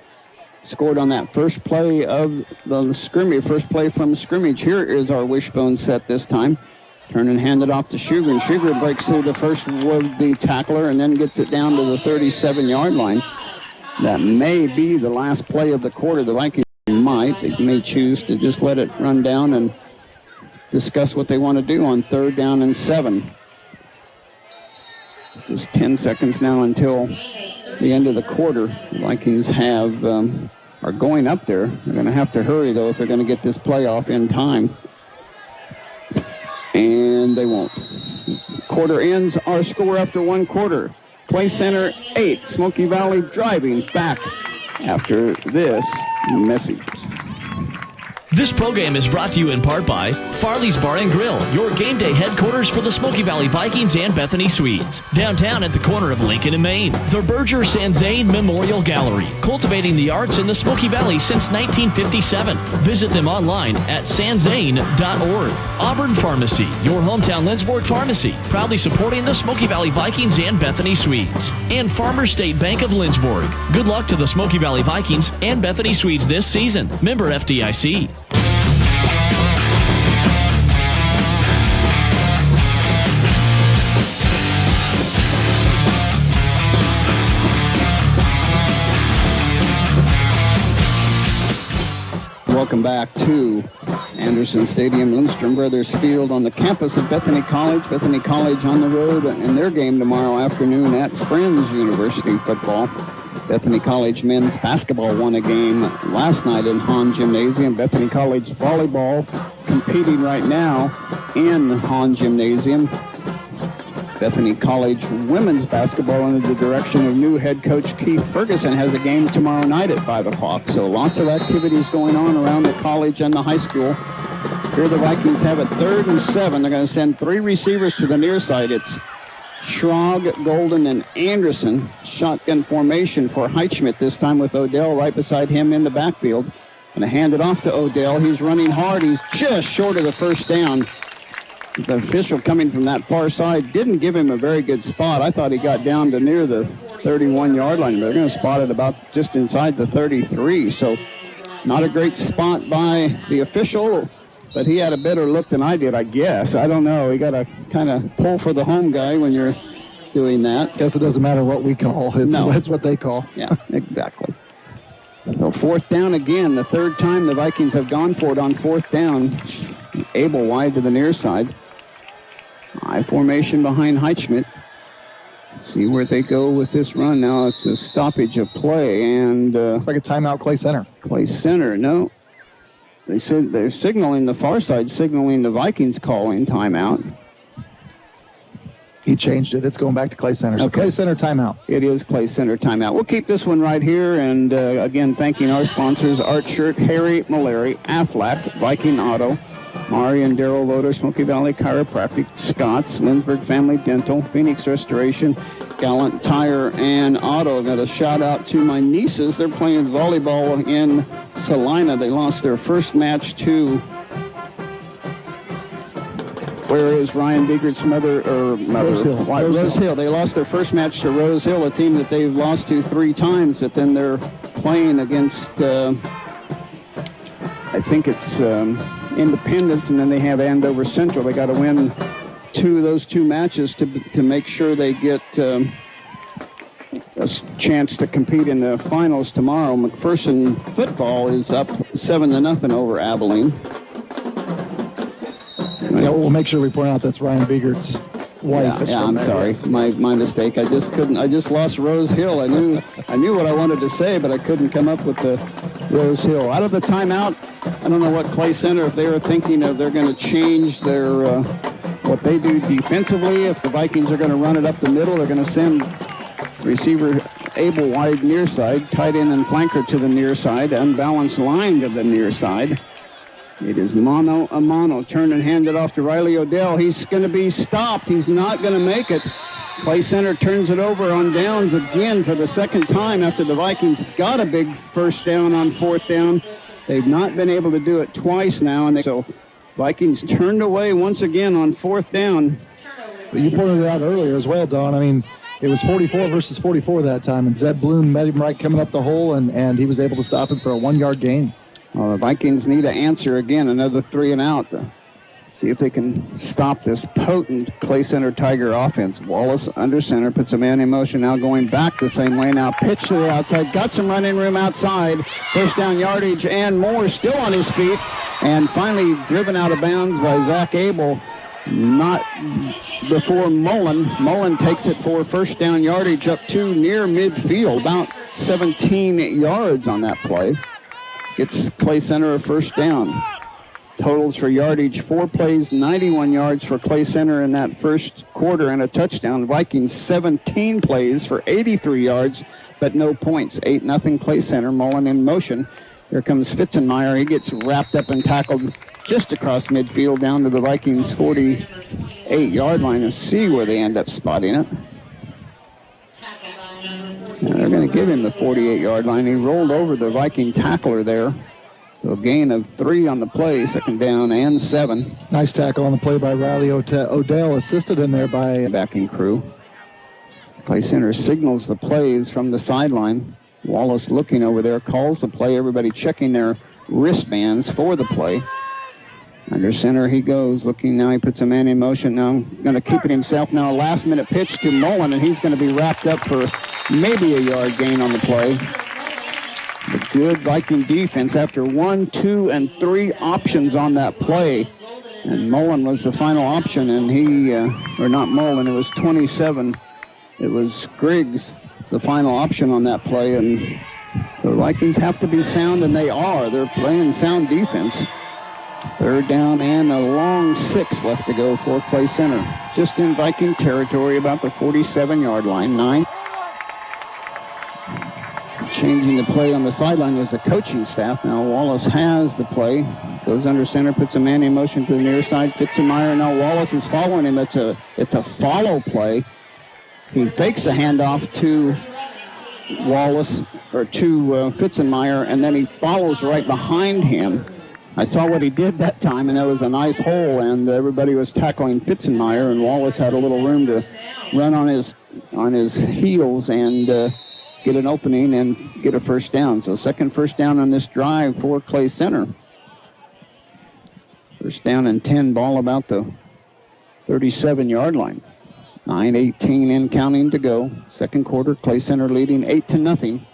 scored on that first play of the scrimmage, first play from scrimmage. Here is our wishbone set this time. Turn and hand it off to Shugren. Shugren breaks through the first of the tackler and then gets it down to the 37-yard line. That may be the last play of the quarter. The Vikings may choose to just let it run down and discuss what they want to do on 3rd down and 7. Just 10 seconds now until the end of the quarter. The Vikings have are going up there. They're going to have to hurry, though, if they're going to get this playoff in time. And they won't. Quarter ends our score after one quarter. Clay Center 8, Smoky Valley driving back after this message. This program is brought to you in part by Farley's Bar and Grill, your game day headquarters for the Smoky Valley Vikings and Bethany Swedes. Downtown at the corner of Lincoln and Main. The Berger Sanzane Memorial Gallery, cultivating the arts in the Smoky Valley since 1957. Visit them online at sanzane.org. Auburn Pharmacy, your hometown Lindsborg pharmacy, proudly supporting the Smoky Valley Vikings and Bethany Swedes. And Farmers State Bank of Lindsborg. Good luck to the Smoky Valley Vikings and Bethany Swedes this season. Member FDIC. Welcome back to Anderson Stadium, Lindstrom Brothers Field on the campus of Bethany College. Bethany College on the road in their game tomorrow afternoon at Friends University football. Bethany College men's basketball won a game last night in Hahn Gymnasium. Bethany College volleyball competing right now in Hahn Gymnasium. Bethany College women's basketball under the direction of new head coach Keith Ferguson has a game tomorrow night at 5 o'clock. So lots of activities going on around the college and the high school. Here the Vikings have it 3rd and 7. They're going to send 3 receivers to the near side. It's Schrog, Golden, and Anderson. Shotgun formation for Heitschmidt this time with Odell right beside him in the backfield. Going to hand it off to Odell. He's running hard. He's just short of the first down. The official coming from that far side didn't give him a very good spot. I thought he got down to near the 31-yard line. They're going to spot it about just inside the 33. So not a great spot by the official, but he had a better look than I did, I guess. I don't know. You got to kind of pull for the home guy when you're doing that. Guess it doesn't matter what we call. It's what they call. Yeah, exactly. So 4th down again. The 3rd time the Vikings have gone for it on 4th down. Abel wide to the near side. High formation behind Heitschmidt. See where they go with this run. Now it's a stoppage of play, and it's like a timeout. Clay Center. Clay Center. No, they said they're signaling the far side, signaling the Vikings calling timeout. He changed it. It's going back to Clay Center. So okay. Clay Center timeout. It is Clay Center timeout. We'll keep this one right here, and again thanking our sponsors: Art Shirt, Harry Malary, Aflac, Viking Auto, Mari and Darrell Loader, Smoky Valley Chiropractic, Scott's, Lindsberg Family Dental, Phoenix Restoration, Gallant Tire and Auto. Got a shout out to my nieces. They're playing volleyball in Salina. They lost their first match to, where is Ryan Biegert's mother? Rose Hill. Rose Hill. They lost their first match to Rose Hill, a team that they've lost to 3 times, but then they're playing against, I think it's Independence, and then they have Andover Central. They got to win those two matches to make sure they get a chance to compete in the finals tomorrow. McPherson football is up 7-0 over Abilene. Yeah, we'll make sure we point out that's Ryan Biegert's wife. Yeah, I'm sorry. My mistake. I just lost Rose Hill. I knew what I wanted to say, but I couldn't come up with the Rose Hill. Out of the timeout, I don't know what Clay Center, if they were thinking of they're going to change their what they do defensively. If the Vikings are going to run it up the middle, they're going to send receiver Abel wide near side, tight end and flanker to the near side, unbalanced line to the near side. It is mano a mano. Turn and hand it off to Riley Odell. He's going to be stopped. He's not going to make it. Clay Center turns it over on downs again for the second time after the Vikings got a big first down on 4th down. They've not been able to do it twice now, and so Vikings turned away once again on 4th down. But you pointed it out earlier as well, Don. I mean, it was 44 versus 44 that time, and Zed Bloom met him right coming up the hole, and he was able to stop him for a 1-yard gain. Well, the Vikings need to answer again, another 3 and out. See if they can stop this potent Clay Center Tiger offense. Wallace under center, puts a man in motion, now going back the same way. Now pitch to the outside, got some running room outside. First down yardage, and Moore still on his feet. And finally driven out of bounds by Zach Abel. Not before Mullen. Mullen takes it for first down yardage up to near midfield, about 17 yards on that play. Gets Clay Center a first down. Totals for yardage, 4 plays, 91 yards for Clay Center in that first quarter and a touchdown. Vikings 17 plays for 83 yards, but no points. 8-0 Clay Center. Mullen in motion. Here comes Fitzenmeyer. He gets wrapped up and tackled just across midfield down to the Vikings 48-yard line. And see where they end up spotting it. And they're going to give him the 48-yard line. He rolled over the Viking tackler there. So a gain of 3 on the play, second down and 7. Nice tackle on the play by Riley Odell, assisted in there by backing crew. Clay Center signals the plays from the sideline. Wallace looking over there, calls the play. Everybody checking their wristbands for the play. Under center he goes, looking now. He puts a man in motion now. Going to keep it himself now. Last-minute pitch to Mullen, and he's going to be wrapped up for maybe a yard gain on the play. The good Viking defense after 1, 2, and 3 options on that play. And Mullen was the final option, and he, or not Mullen, it was 27. It was Griggs, the final option on that play. And the Vikings have to be sound, and they are. They're playing sound defense. Third down and a long 6 left to go for Clay Center. Just in Viking territory, about the 47-yard line. 9. Changing the play on the sideline was the coaching staff. Now Wallace has the play. Goes under center, puts a man in motion to the near side. Fitzenmeyer. Now Wallace is following him. It's a follow play. He fakes a handoff to Wallace, or to Fitzenmeyer, and then he follows right behind him. I saw what he did that time, and that was a nice hole, and everybody was tackling Fitzenmeyer, and Wallace had a little room to run on his heels and get an opening and get a first down. So second first down on this drive for Clay Center. First down and 10, ball about the 37-yard line. 9:18 and counting to go. Second quarter, Clay Center leading 8-0.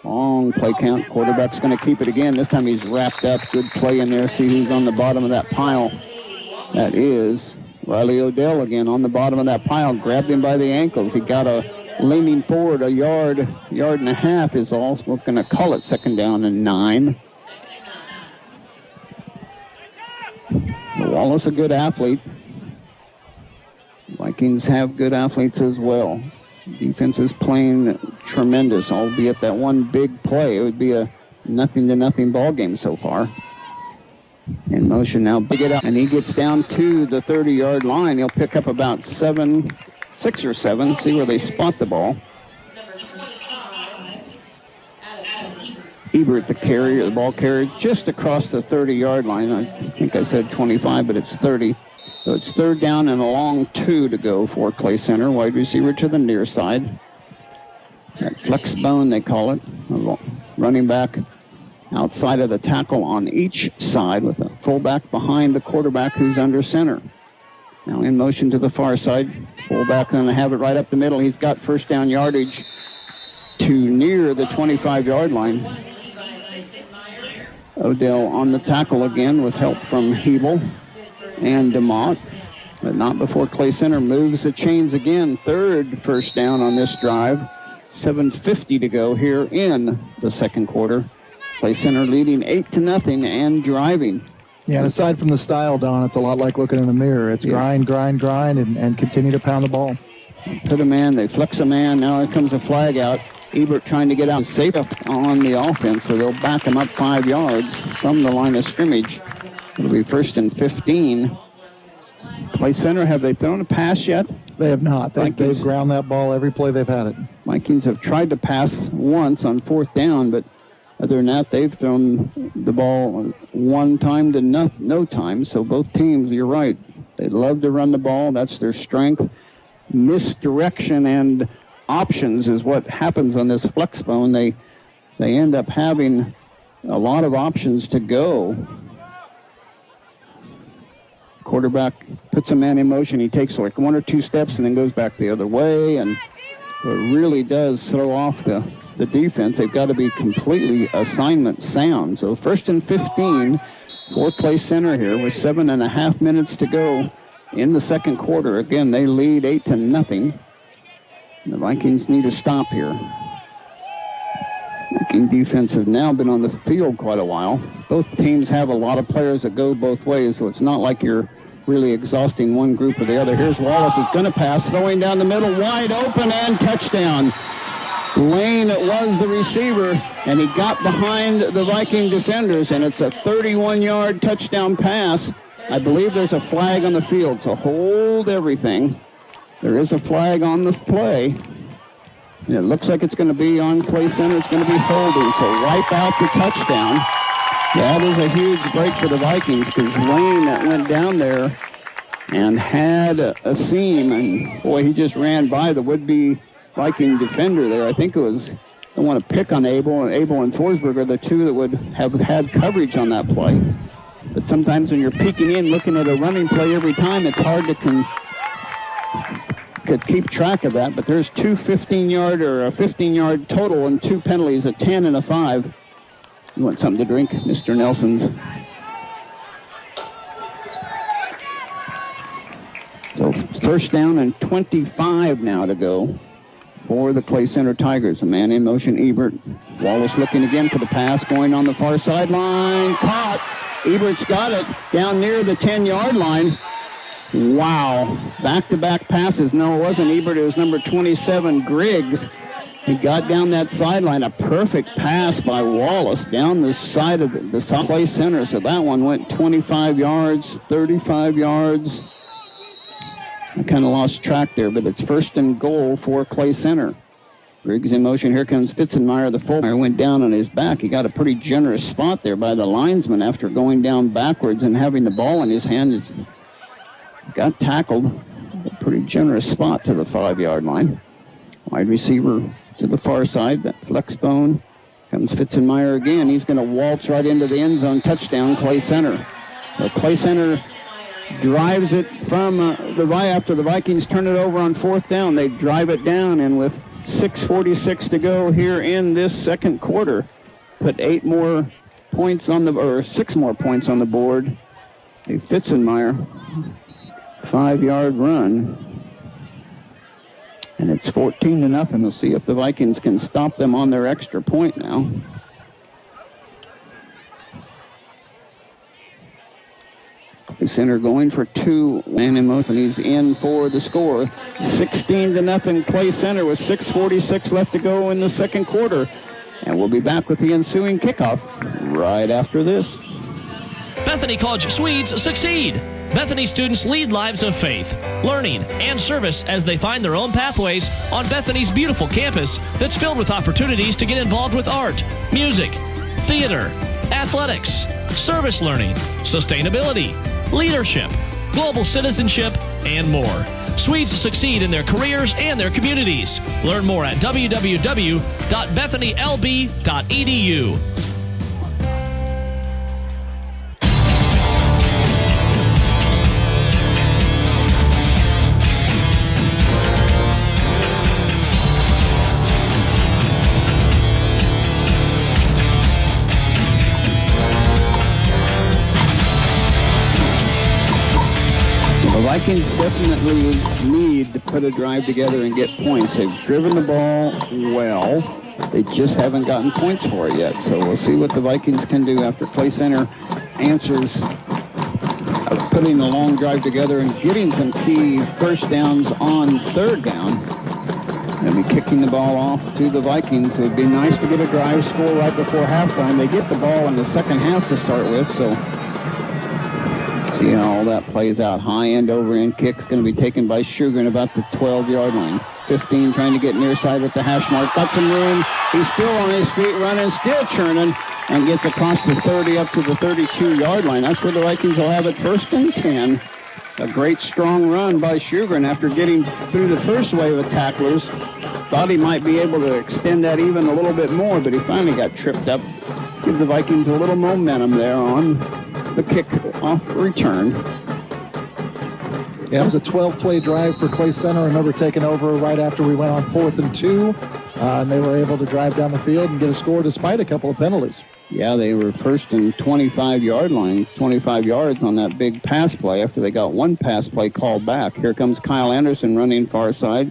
Long play count. Quarterback's going to keep it again. This time he's wrapped up. Good play in there. See who's on the bottom of that pile. That is Riley Odell again on the bottom of that pile. Grabbed him by the ankles. He got leaning forward a yard and a half is all. So we're going to call it second down and 9. Wallace, a good athlete. Vikings have good athletes as well. Defense is playing tremendous, albeit that one big play. It would be a 0-0 ball game so far. In motion now, big it up, and he gets down to the 30-yard line. He'll pick up about 6 or 7. See where they spot the ball. Ebert, the ball carrier, just across the 30-yard line. I think I said 25, but it's 30. So it's third down and a long 2 to go for Clay Center. Wide receiver to the near side. That flex bone, they call it. Running back outside of the tackle on each side with a fullback behind the quarterback who's under center. Now in motion to the far side. Fullback going to have it right up the middle. He's got first down yardage to near the 25-yard line. Odell on the tackle again with help from Hebel and DeMott, but not before Clay Center moves the chains again. Third first down on this drive. 7:50 to go here in the second quarter. Clay Center leading 8-0 and driving. Yeah, and aside from the style, Don, it's a lot like looking in the mirror. It's grind, and continue to pound the ball. Put a man, they flex a man. Now here comes a flag out. Ebert trying to get out safe on the offense, so they'll back him up 5 yards from the line of scrimmage. It'll be first and 15. Clay Center, have they thrown a pass yet? They have not. They've ground that ball every play they've had it. Vikings have tried to pass once on fourth down, but other than that, they've thrown the ball one time to no time. So both teams, you're right, they love to run the ball. That's their strength. Misdirection and options is what happens on this flex bone. They end up having a lot of options to go. Quarterback puts a man in motion. He takes like 1 or 2 steps and then goes back the other way, and it really does throw off the defense. They've got to be completely assignment sound. So first and 15 for Clay Center here with 7.5 minutes to go in the second quarter. Again, they lead 8-0. The Vikings need to stop here. Viking defense have now been on the field quite a while. Both teams have a lot of players that go both ways, so it's not like you're really exhausting one group or the other. Here's Wallace, who's going to pass, throwing down the middle, wide open, and touchdown. Lane was the receiver, and he got behind the Viking defenders, and it's a 31-yard touchdown pass. I believe there's a flag on the field, so hold everything. There is a flag on the play. And it looks like it's going to be on Clay Center. It's going to be holding, so wipe out the touchdown. That is a huge break for the Vikings because Lane went down there and had a seam, and boy, he just ran by the would-be Viking defender there. I think it was, I don't want to pick on Abel and Forsberg are the two that would have had coverage on that play. But sometimes when you're peeking in, looking at a running play every time, it's hard to could keep track of that. But there's two 15-yard total and two penalties, a 10 and a 5. You want something to drink, Mr. Nelson's? So first down and 25 now to go for the Clay Center Tigers. A man in motion, Ebert. Wallace looking again for the pass, going on the far sideline. Caught. Ebert's got it down near the 10-yard line. Wow. Back-to-back passes. No, it wasn't Ebert. It was number 27, Griggs. He got down that sideline. A perfect pass by Wallace down the side of the South Clay Center. So that one went 25 yards, 35 yards. I kind of lost track there, but it's first and goal for Clay Center. Griggs in motion. Here comes Fitzenmeyer. The fullback went down on his back. He got a pretty generous spot there by the linesman after going down backwards and having the ball in his hand. It's got tackled. A pretty generous spot to the 5-yard line. Wide receiver to the far side. That flex bone. Comes Fitzenmeyer again. He's going to waltz right into the end zone. Touchdown, Clay Center. So Clay Center drives it from the right after the Vikings turn it over on fourth down. They drive it down, and with 6:46 to go here in this second quarter, put 6 more points on the board. A Fitzenmeyer 5-yard run, and it's 14-0. We'll see if the Vikings can stop them on their extra point now. The center going for 2, man in motion. He's in for the score. 16-0 Clay Center with 6:46 left to go in the second quarter. And we'll be back with the ensuing kickoff right after this. Bethany College Swedes succeed. Bethany students lead lives of faith, learning, and service as they find their own pathways on Bethany's beautiful campus that's filled with opportunities to get involved with art, music, theater, athletics, service learning, sustainability, leadership, global citizenship, and more. Swedes succeed in their careers and their communities. Learn more at www.bethanylb.edu. The Vikings definitely need to put a drive together and get points. They've driven the ball well. They just haven't gotten points for it yet. So we'll see what the Vikings can do after Clay Center answers putting a long drive together and getting some key first downs on third down. They'll be kicking the ball off to the Vikings. It would be nice to get a drive score right before halftime. They get the ball in the second half to start with, so see how all that plays out. High end over end kick's going to be taken by Sugar about the 12-yard line. 15 trying to get near side at the hash mark. Got some room. He's still on his feet running, still churning, and gets across the 30 up to the 32-yard line. That's where the Vikings will have it first and 10. A great strong run by Sugar, and after getting through the first wave of tacklers, thought he might be able to extend that even a little bit more, but he finally got tripped up. Give the Vikings a little momentum there on the kick-off return. Yeah, it was a 12-play drive for Clay Center. I remember taking over right after we went on 4th and 2, and they were able to drive down the field and get a score despite a couple of penalties. Yeah, they were first and 25-yard line, 25 yards on that big pass play after they got one pass play called back. Here comes Kyle Anderson running far side.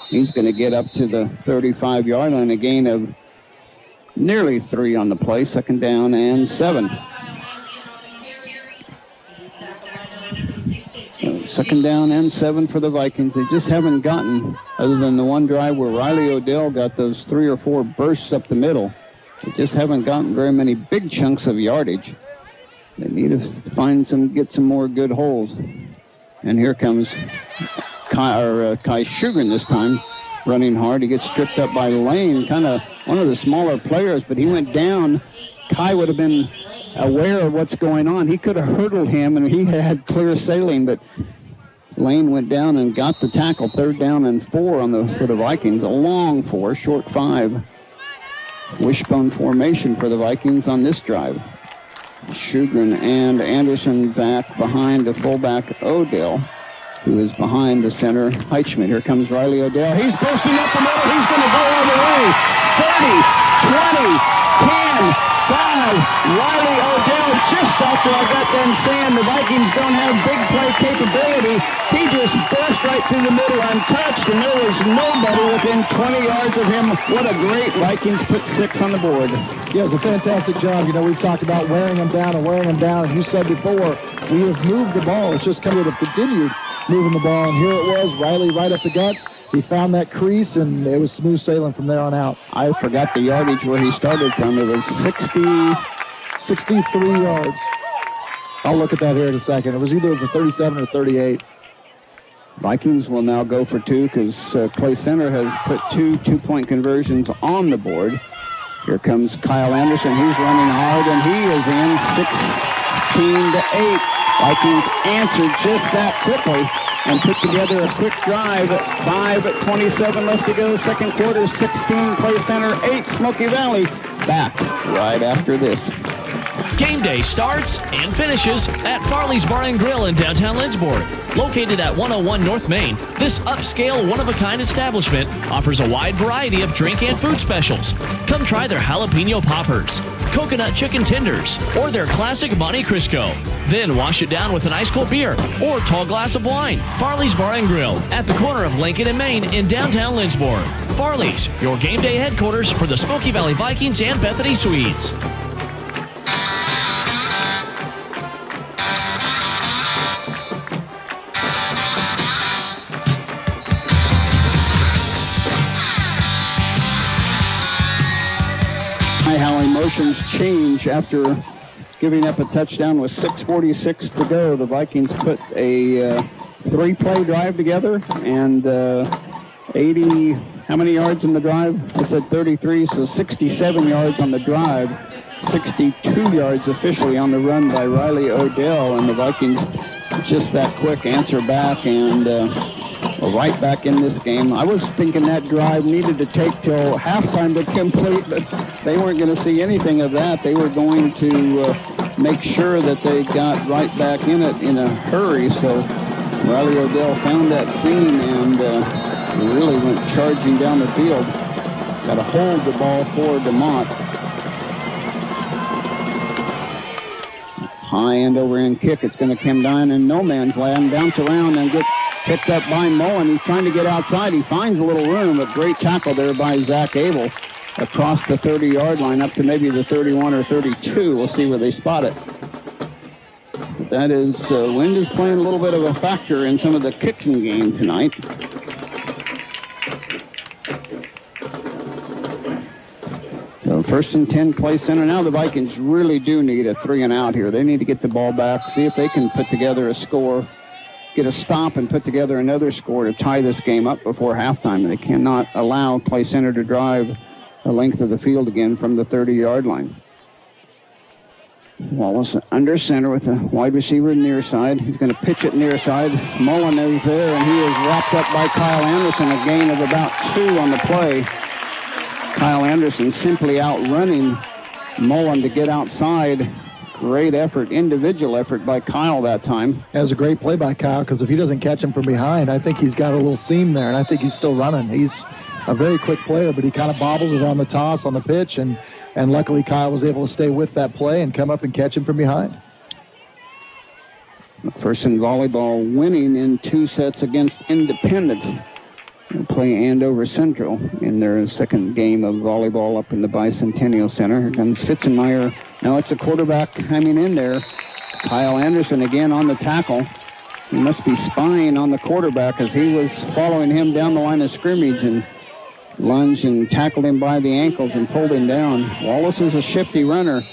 He's going to get up to the 35-yard line, a gain of nearly 3 on the play. 2nd down and 7. 2nd down and 7 for the Vikings. They just haven't gotten, other than the one drive where Riley Odell got those 3 or 4 bursts up the middle, they just haven't gotten very many big chunks of yardage. They need to get some more good holes. And here comes Kai Sugar this time, running hard. He gets stripped up by Lane, kind of one of the smaller players, but he went down. Kai would have been aware of what's going on. He could have hurdled him, and he had clear sailing, but Lane went down and got the tackle. 3rd down and 4 for the Vikings. A long 4, short 5. Wishbone formation for the Vikings on this drive. Shugren and Anderson back behind the fullback Odell, who is behind the center Heitschmidt. Here comes Riley Odell. He's bursting up the middle. He's going to go all the way. 30, 20, 10, 5. Riley Odell, just after I got done saying the Vikings don't have big play capability, he just burst right through the middle untouched, and there was nobody within 20 yards of him. What a great Vikings put 6 on the board. Yeah, it was a fantastic job. You know, we've talked about wearing them down. And you said before, we have moved the ball. It's just kind of continued moving the ball. And here it was, Riley right up the gut. He found that crease, and it was smooth sailing from there on out. I forgot the yardage where he started from. It was 63 yards. I'll look at that here in a second. It was either the 37 or 38. Vikings will now go for 2 because Clay Center has put 2 two-point conversions on the board. Here comes Kyle Anderson. He's running hard, and he is in 16-8. Vikings answered just that quickly and put together a quick drive. 5:27 left to go. Second quarter, 16 Clay Center, 8 Smoky Valley. Back right after this. Game day starts and finishes at Farley's Bar and Grill in downtown Lindsborg. Located at 101 North Main, this upscale, one-of-a-kind establishment offers a wide variety of drink and food specials. Come try their jalapeno poppers, coconut chicken tenders, or their classic Monte Cristo. Then wash it down with an ice-cold beer or tall glass of wine. Farley's Bar and Grill at the corner of Lincoln and Main in downtown Lindsborg. Farley's, your game day headquarters for the Smoky Valley Vikings and Bethany Swedes. How emotions change after giving up a touchdown with 6:46 to go. The Vikings put a 3-play drive together and 80, how many yards in the drive? I said 33, so 67 yards on the drive, 62 yards officially on the run by Riley Odell, and the Vikings just that quick answer back and right back in this game. I was thinking that drive needed to take till halftime to complete, but they weren't going to see anything of that. They were going to make sure that they got right back in it in a hurry. So Riley Odell found that seam and really went charging down the field. Got to hold the ball for DeMont. High end over end kick. It's going to come down in no man's land, bounce around and get picked up by Mullen. He's trying to get outside. He finds a little room, but great tackle there by Zach Abel across the 30-yard line up to maybe the 31 or 32. We'll see where they spot it. But that is, wind is playing a little bit of a factor in some of the kicking game tonight. So 1st and 10, Clay Center. Now the Vikings really do need a 3-and-out here. They need to get the ball back, see if they can put together a score, get a stop and put together another score to tie this game up before halftime. And they cannot allow Clay Center to drive the length of the field again from the 30-yard line. Wallace under center with a wide receiver near side. He's going to pitch it near side. Mullen is there, and he is wrapped up by Kyle Anderson, a gain of about 2 on the play. Kyle Anderson simply outrunning Mullen to get outside. Great effort, individual effort by Kyle that time. That was a great play by Kyle, because if he doesn't catch him from behind, I think he's got a little seam there, and I think he's still running. He's a very quick player, but he kind of bobbled it on the toss on the pitch, and luckily Kyle was able to stay with that play and come up and catch him from behind. McPherson volleyball winning in 2 sets against Independence. They'll play Andover Central in their second game of volleyball up in the Bicentennial Center. Here comes Fitzenmeyer. Now it's a quarterback coming in there. Kyle Anderson again on the tackle. He must be spying on the quarterback as he was following him down the line of scrimmage and lunged and tackled him by the ankles and pulled him down. Wallace is a shifty runner.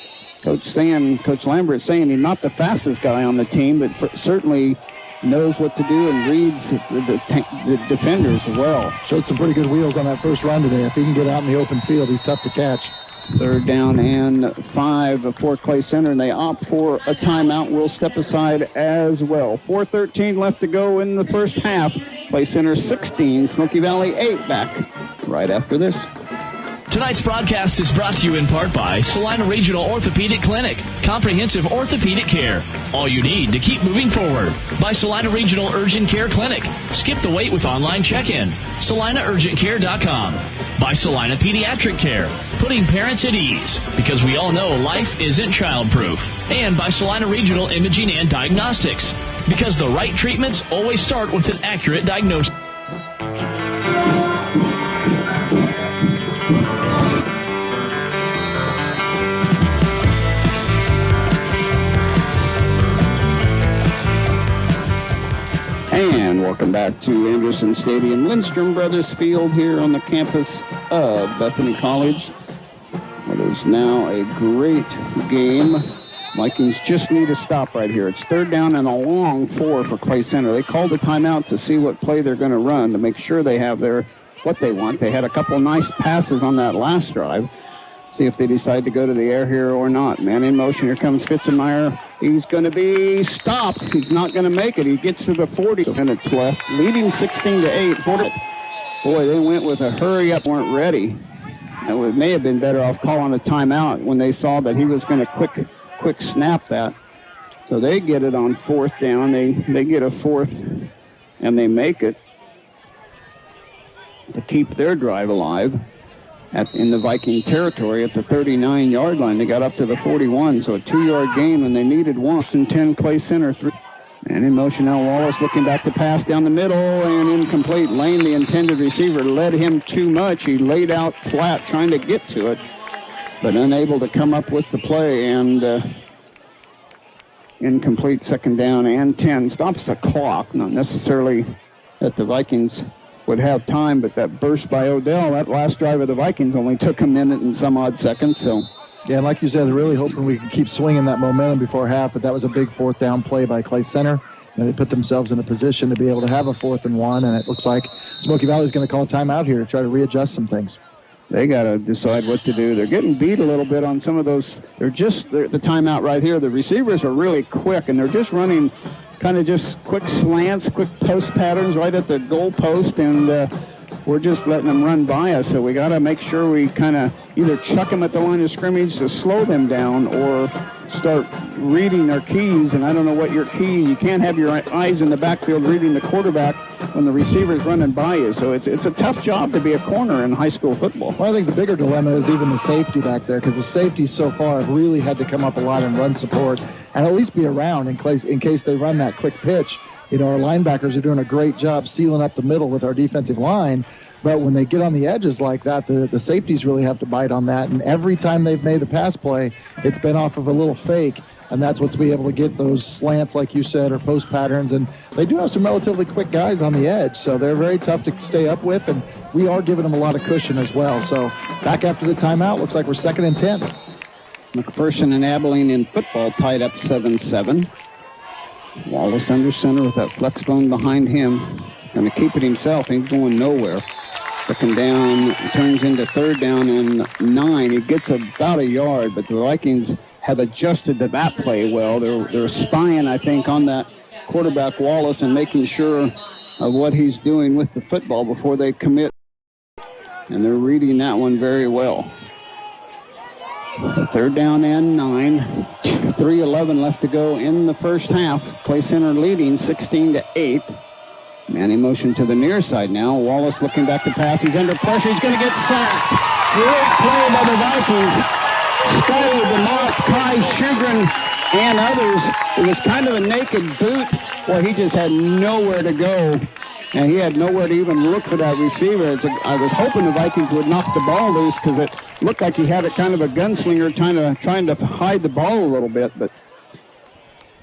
Coach Lambert saying he's not the fastest guy on the team, but certainly knows what to do and reads the defenders well. Showed some pretty good wheels on that first run today. If he can get out in the open field, he's tough to catch. Third down and 5 for Clay Center, and they opt for a timeout. We'll step aside as well. 4:13 left to go in the first half. Clay Center 16, Smoky Valley 8 back right after this. Tonight's broadcast is brought to you in part by Salina Regional Orthopedic Clinic. Comprehensive orthopedic care. All you need to keep moving forward. By Salina Regional Urgent Care Clinic. Skip the wait with online check-in. SalinaUrgentCare.com. By Salina Pediatric Care. Putting parents at ease. Because we all know life isn't childproof. And by Salina Regional Imaging and Diagnostics. Because the right treatments always start with an accurate diagnosis. And welcome back to Anderson Stadium, Lindstrom Brothers Field here on the campus of Bethany College. It is now a great game. Vikings just need a stop right here. It's third down and a long 4 for Clay Center. They called a timeout to see what play they're going to run to make sure they have what they want. They had a couple nice passes on that last drive. See if they decide to go to the air here or not. Man in motion. Here comes Fitzenmeyer. He's going to be stopped. He's not going to make it. He gets to the 40 minutes left, leading 16-8. Boy, they went with a hurry up, weren't ready. It may have been better off calling a timeout when they saw that he was going to quick snap that. So they get it on fourth down. They get a fourth, and they make it to keep their drive alive. In the Viking territory at the 39-yard line. They got up to the 41, so a 2-yard gain, and they needed 1. 10 Clay Center 3. And in motion now, Wallace looking back to pass down the middle, and incomplete. Lane, the intended receiver, led him too much. He laid out flat trying to get to it, but unable to come up with the play, and incomplete. Second down and 10. Stops the clock, not necessarily that the Vikings would have time, but that burst by Odell, that last drive of the Vikings only took a minute and some odd seconds. So, yeah, like you said, they're really hoping we can keep swinging that momentum before half, but that was a big fourth down play by Clay Center. And they put themselves in a position to be able to have a 4th and 1, and it looks like Smoky Valley is going to call a timeout here to try to readjust some things. They got to decide what to do. They're getting beat a little bit on some of those. They're the timeout right here. The receivers are really quick, and they're just running kind of just quick slants, quick post patterns right at the goal post, and we're just letting them run by us. So we got to make sure we kind of either chuck them at the line of scrimmage to slow them down or start reading their keys. And I don't know what your key, you can't have your eyes in the backfield reading the quarterback when the receiver's running by you. So it's a tough job to be a corner in high school football. Well, I think the bigger dilemma is even the safety back there, because the safeties so far have really had to come up a lot and run support and at least be around in case they run that quick pitch. You know, our linebackers are doing a great job sealing up the middle with our defensive line, but when they get on the edges like that, the safeties really have to bite on that. And every time they've made the pass play, it's been off of a little fake, and that's what's be able to get those slants, like you said, or post patterns. And they do have some relatively quick guys on the edge, so they're very tough to stay up with, and we are giving them a lot of cushion as well. So back after the timeout, looks like we're 2nd and 10. McPherson and Abilene in football tied up 7-7. Wallace under center with that flex bone behind him. Going to keep it himself. He's going nowhere. Second down turns into third down and 9. He gets about a yard, but the Vikings have adjusted to that play well. They're spying, I think, on that quarterback Wallace and making sure of what he's doing with the football before they commit. And they're reading that one very well. Third down and 9. 3:11 left to go in the first half. Clay Center leading 16-8. Man in motion to the near side now. Wallace looking back to pass. He's under pressure. He's going to get sacked. Great play by the Vikings. Skyler DeMott, Kai Shugren, and others. It was kind of a naked boot. Well, he just had nowhere to go. and he had nowhere to even look for that receiver. I was hoping the Vikings would knock the ball loose because it looked like he had it kind of a gunslinger trying to hide the ball a little bit. But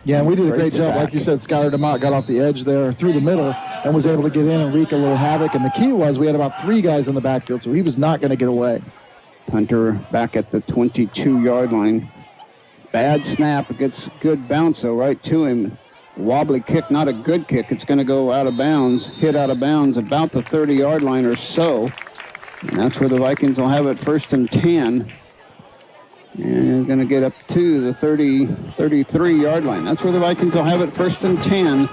yeah, and we did a great job. Like you said, Skylar DeMott got off the edge there through the middle and was able to get in and wreak a little havoc. And the key was we had about 3 guys in the backfield, so he was not going to get away. Hunter back at the 22-yard line. Bad snap. Gets good bounce, though, right to him. Wobbly kick, not a good kick. It's going to go out of bounds, hit out of bounds about the 30-yard line or so. And that's where the Vikings will have it 1st and 10. And going to get up to the 33-yard line. That's where the Vikings will have it 1st and 10.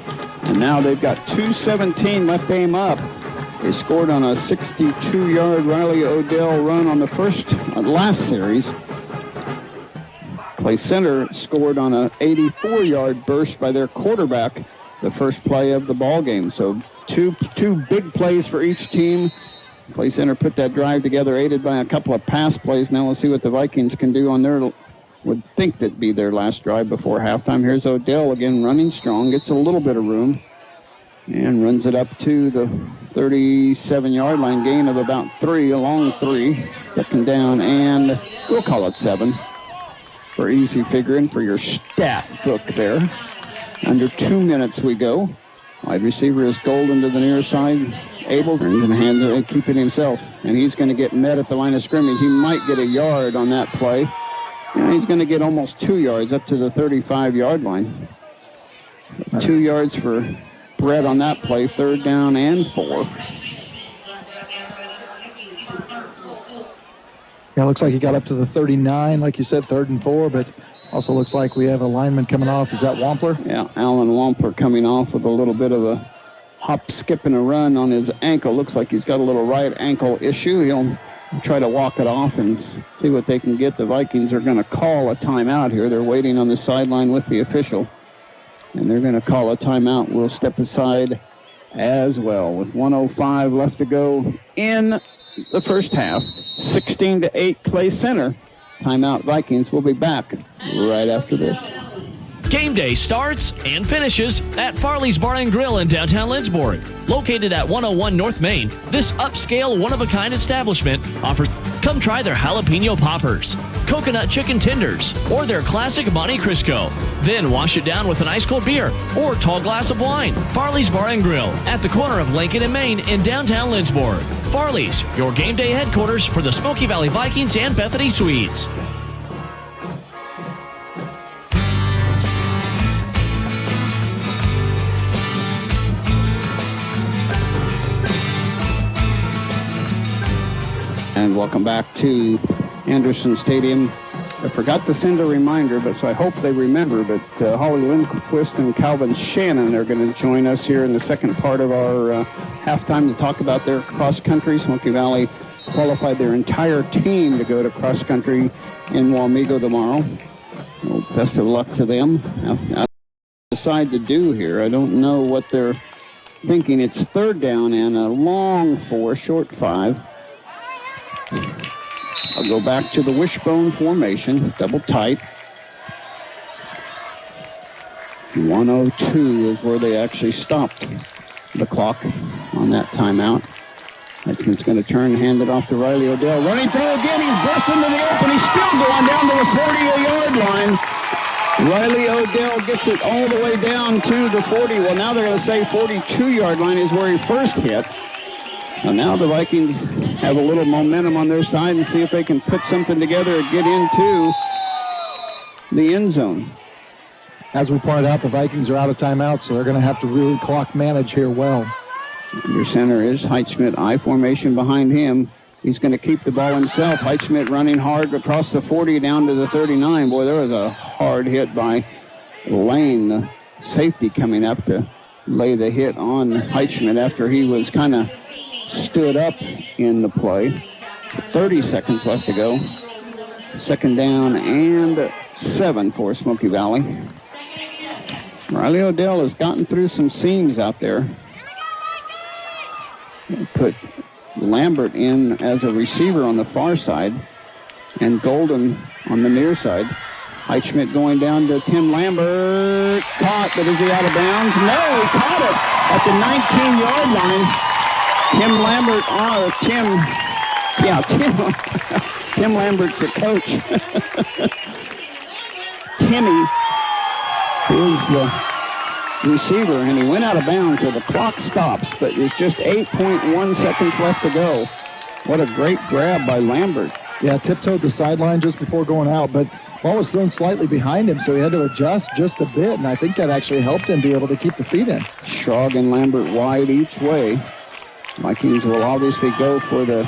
And now they've got 2:17 left to aim up. They scored on a 62-yard Riley Odell run on the last series. Clay Center scored on an 84-yard burst by their quarterback the first play of the ball game. So two big plays for each team. Clay Center put that drive together, aided by a couple of pass plays. Now we'll see what the Vikings can do on their, would think that'd be their last drive before halftime. Here's Odell again running strong, gets a little bit of room, and runs it up to the 37-yard line, gain of about 3, a long 3. 2nd down, and we'll call it 7 for easy figuring for your stat book there. Under 2 minutes we go. Wide receiver is Golden to the near side. Abel turns and hands it, keep it himself. And he's going to get met at the line of scrimmage. He might get a yard on that play. And he's going to get almost 2 yards up to the 35-yard line. 2 yards for Brett on that play. 3rd down and 4. Yeah, looks like he got up to the 39, like you said, 3rd and 4, but also looks like we have a lineman coming off. Is that Wampler? Yeah, Alan Wampler coming off with a little bit of a hop, skip, and a run on his ankle. Looks like he's got a little right ankle issue. He'll try to walk it off and see what they can get. The Vikings are going to call a timeout here. They're waiting on the sideline with the official, and they're going to call a timeout. We'll step aside as well with 1:05 left to go in the first half. 16-8 Clay Center. Timeout Vikings. We'll be back right after this. Game day starts and finishes at Farley's Bar and Grill in downtown Lindsborg. Located at 101 North Main, this upscale one-of-a-kind establishment offers. Come try their jalapeno poppers, coconut chicken tenders, or their classic Monte Cristo. Then wash it down with an ice-cold beer or tall glass of wine. Farley's Bar and Grill at the corner of Lincoln and Main in downtown Lindsborg. Farley's, your game day headquarters for the Smoky Valley Vikings and Bethany Swedes. And welcome back to Anderson Stadium. I forgot to send a reminder, but so I hope they remember. But Holly Lindquist and Calvin Shannon are going to join us here in the second part of our halftime to talk about their cross country. Smoky Valley qualified their entire team to go to cross country in Wamego tomorrow. Well, best of luck to them. Now, decide to do here. I don't know what they're thinking. It's 3rd down and a long 4, short 5. I'll go back to the wishbone formation, double tight. 1:02 is where they actually stopped the clock on that timeout. Atkins going to turn, hand it off to Riley Odell. Running through again, he's burst into the open. He's still going down to the 40-yard line. Riley Odell gets it all the way down to the 40. Well, now they're going to say 42-yard line is where he first hit. And now the Vikings have a little momentum on their side and see if they can put something together and get into the end zone. As we pointed out, the Vikings are out of timeout, so they're going to have to really clock manage here well. Your center is Heitschmidt, I formation behind him. He's going to keep the ball himself. Heitschmidt running hard across the 40 down to the 39. Boy, there was a hard hit by Lane, the safety, coming up to lay the hit on Heitschmidt after he was kind of stood up in the play. 30 seconds left to go. 2nd down and 7 for Smoky Valley. Riley Odell has gotten through some seams out there. Put Lambert in as a receiver on the far side and Golden on the near side. Heitschmidt going down to Tim Lambert. Caught, but is he out of bounds? No, he caught it at the 19-yard line. Tim Lambert, Tim Lambert's the coach. Timmy is the receiver, and he went out of bounds, so the clock stops, but there's just 8.1 seconds left to go. What a great grab by Lambert. Yeah, tiptoed the sideline just before going out, but ball was thrown slightly behind him, so he had to adjust just a bit, and I think that actually helped him be able to keep the feet in. Shog and Lambert wide each way. Vikings will obviously go for the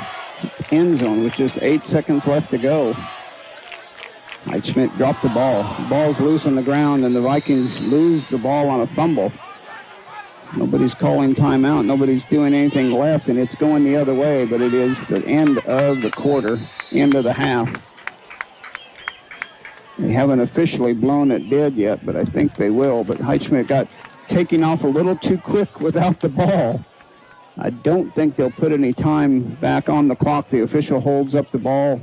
end zone with just 8 seconds left to go. Heitschmidt dropped the ball. The ball's loose on the ground, and the Vikings lose the ball on a fumble. Nobody's calling timeout. Nobody's doing anything left, and it's going the other way, but it is the end of the quarter, end of the half. They haven't officially blown it dead yet, but I think they will. But Heitschmidt got taken off a little too quick without the ball. I don't think they'll put any time back on the clock. The official holds up the ball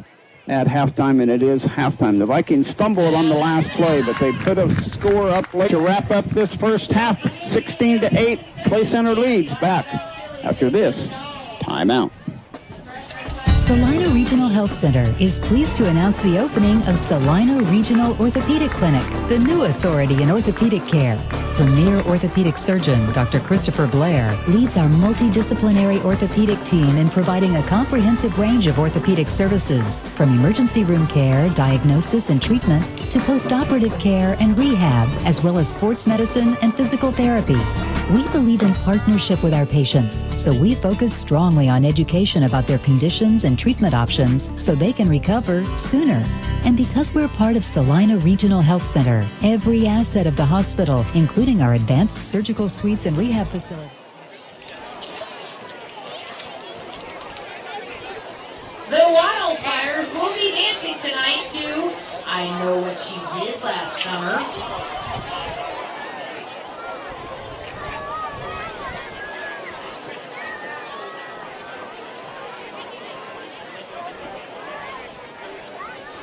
at halftime, and it is halftime. The Vikings fumbled on the last play, but they put a score up late to wrap up this first half. 16-8, Clay Center leads. Back after this timeout. Salina Regional Health Center is pleased to announce the opening of Salina Regional Orthopedic Clinic, the new authority in orthopedic care. Premier orthopedic surgeon Dr. Christopher Blair leads our multidisciplinary orthopedic team in providing a comprehensive range of orthopedic services, from emergency room care, diagnosis and treatment, to postoperative care and rehab, as well as sports medicine and physical therapy. We believe in partnership with our patients, so we focus strongly on education about their conditions and treatment options so they can recover sooner. And because we're part of Salina Regional Health Center, every asset of the hospital, including our advanced surgical suites and rehab facility. The Wildfires will be dancing tonight to I Know What You Did Last Summer.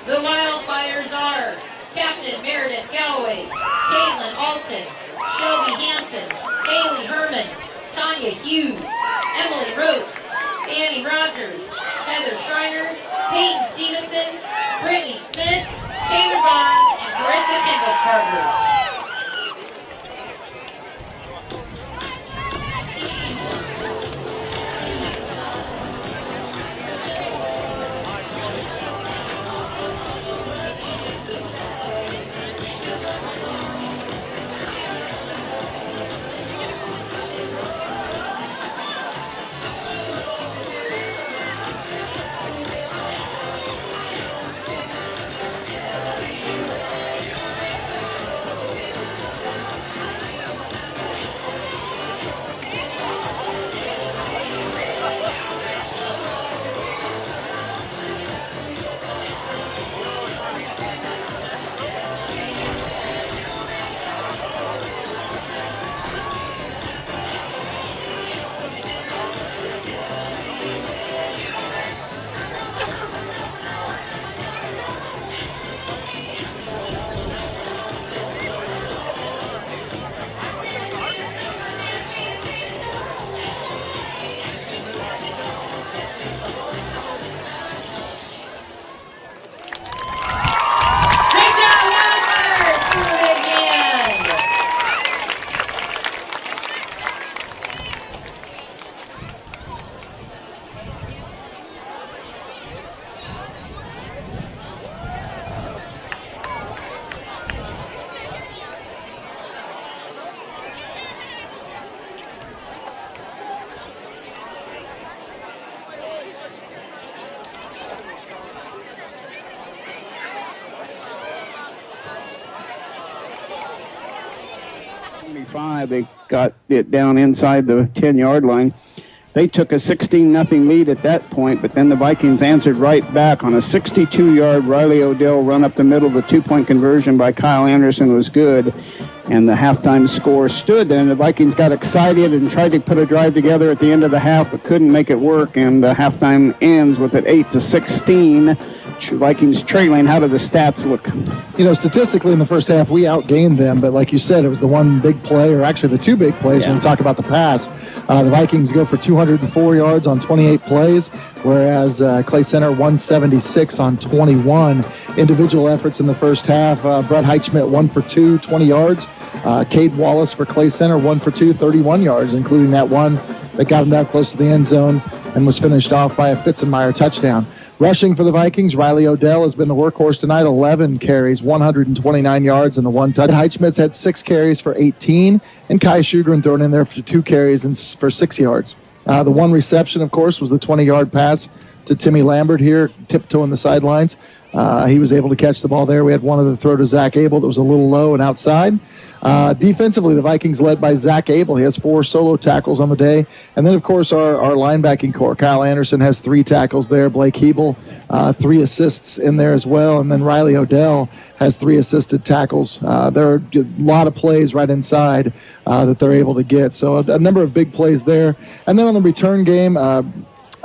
The Wildfires are Captain Meredith Galloway, Caitlin Alton, Shelby Hansen, Haley Herman, Tanya Hughes, Emily Rhodes, Annie Rogers, Heather Schreiner, Peyton Stevenson, Brittany Smith, Taylor Barnes, and Carissa Kendall-Carter. They got it down inside the 10-yard line. They took a 16-0 lead at that point, but then the Vikings answered right back on a 62-yard Riley Odell run up the middle. The two-point conversion by Kyle Anderson was good, and the halftime score stood. And the Vikings got excited and tried to put a drive together at the end of the half, but couldn't make it work. And the halftime ends with an 8-16 Vikings trailing. How do the stats look? Statistically in the first half, we outgained them, but like you said, it was the one big play, or actually the two big plays when we talk about the pass. The Vikings go for 204 yards on 28 plays, whereas Clay Center 176 on 21. Individual efforts in the first half, Brett Heitschmidt 1 for 2, 20 yards. Cade Wallace for Clay Center 1 for 2, 31 yards, including that one that got him down close to the end zone and was finished off by a Fitzenmeyer touchdown. Rushing for the Vikings, Riley Odell has been the workhorse tonight. 11 carries, 129 yards, and the one touch. Heitschmidt's had 6 carries for 18, and Kai Shugren thrown in there for 2 carries and for 6 yards. The one reception, of course, was the 20-yard pass to Timmy Lambert here, tiptoeing the sidelines. He was able to catch the ball there. We had one other throw to Zach Abel that was a little low and outside. Defensively, the Vikings led by Zach Abel. He has 4 solo tackles on the day. And then, of course, our linebacking core. Kyle Anderson has 3 tackles there. Blake Hebel, 3 assists in there as well. And then Riley Odell has 3 assisted tackles. There are a lot of plays right inside that they're able to get. So a number of big plays there. And then on the return game,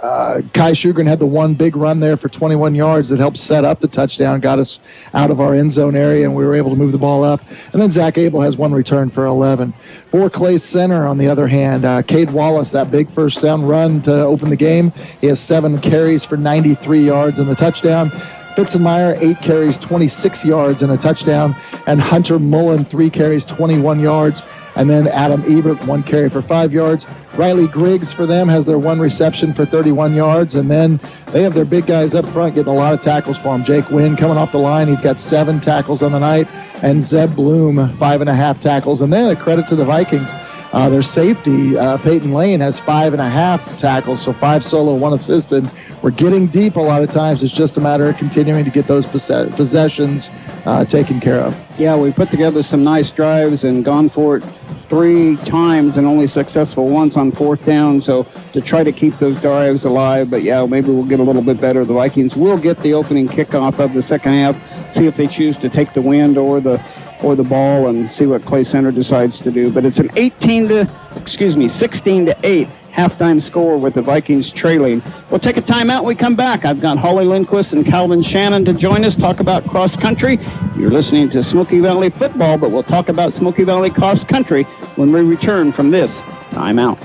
Kai Shugren had the one big run there for 21 yards that helped set up the touchdown, got us out of our end zone area, and we were able to move the ball up. And then Zach Abel has 1 return for 11. For Clay Center, on the other hand, Cade Wallace, that big first down run to open the game. He has 7 carries for 93 yards in the touchdown. Fitzenmeyer, 8 carries, 26 yards and a touchdown. And Hunter Mullen, 3 carries, 21 yards. And then Adam Ebert, 1 carry for 5 yards. Riley Griggs for them has their 1 reception for 31 yards. And then they have their big guys up front getting a lot of tackles for them. Jake Wynn coming off the line. He's got 7 tackles on the night. And Zeb Bloom, 5.5 tackles. And then a credit to the Vikings. Their safety, Peyton Lane, has 5.5 tackles, so 5 solo, 1 assisted. We're getting deep a lot of times. It's just a matter of continuing to get those possessions taken care of. Yeah, we put together some nice drives and gone for it 3 times and only successful once on 4th down, so to try to keep those drives alive. But, yeah, maybe we'll get a little bit better. The Vikings will get the opening kickoff of the second half, see if they choose to take the wind or the ball and see what Clay Center decides to do. But it's an 16 to 8 halftime score with the Vikings trailing. We'll take a timeout when we come back. I've got Holly Lindquist and Calvin Shannon to join us, talk about cross country. You're listening to Smoky Valley football, but we'll talk about Smoky Valley cross country when we return from this timeout.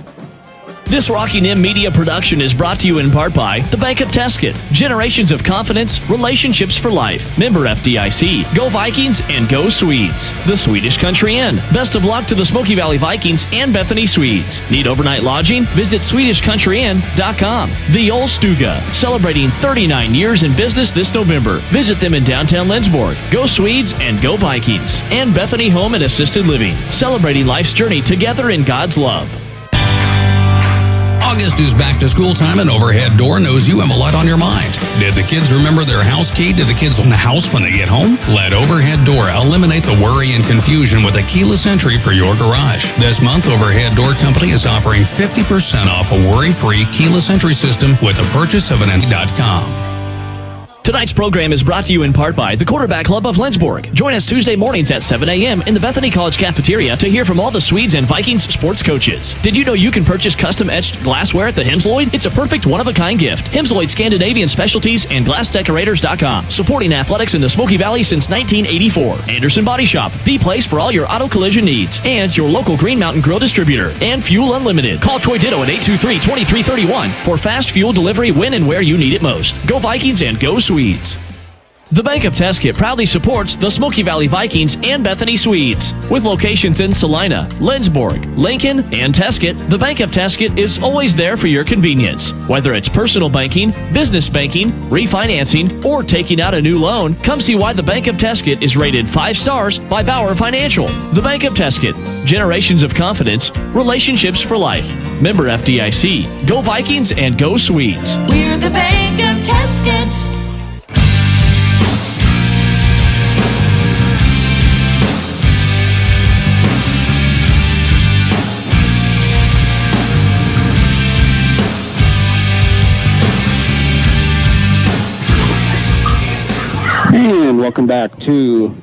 This Rocking M Media production is brought to you in part by the Bank of Tesket. Generations of confidence, relationships for life. Member FDIC. Go Vikings and go Swedes. The Swedish Country Inn. Best of luck to the Smoky Valley Vikings and Bethany Swedes. Need overnight lodging? Visit SwedishCountryInn.com. The Old Stuga. Celebrating 39 years in business this November. Visit them in downtown Lindsborg. Go Swedes and go Vikings. And Bethany Home and Assisted Living. Celebrating life's journey together in God's love. August is back to school time, and Overhead Door knows you have a lot on your mind. Did the kids remember their house key? Did the kids own the house when they get home? Let Overhead Door eliminate the worry and confusion with a keyless entry for your garage. This month, Overhead Door Company is offering 50% off a worry-free keyless entry system with a purchase of an NC.com. Tonight's program is brought to you in part by the Quarterback Club of Lindsborg. Join us Tuesday mornings at 7 a.m. in the Bethany College cafeteria to hear from all the Swedes and Vikings sports coaches. Did you know you can purchase custom-etched glassware at the Hemsloyd? It's a perfect one-of-a-kind gift. Hemsloyd Scandinavian Specialties and GlassDecorators.com. Supporting athletics in the Smoky Valley since 1984. Anderson Body Shop, the place for all your auto collision needs. And your local Green Mountain Grill distributor. And Fuel Unlimited. Call Troy Ditto at 823-2331 for fast fuel delivery when and where you need it most. Go Vikings and go Swedes. The Bank of Tesket proudly supports the Smoky Valley Vikings and Bethany Swedes. With locations in Salina, Lindsborg, Lincoln, and Tesket, the Bank of Tesket is always there for your convenience. Whether it's personal banking, business banking, refinancing, or taking out a new loan, come see why the Bank of Tesket is rated 5 stars by Bauer Financial. The Bank of Tesket, generations of confidence, relationships for life. Member FDIC. Go Vikings and go Swedes. We're the Bank of Tesket. And welcome back to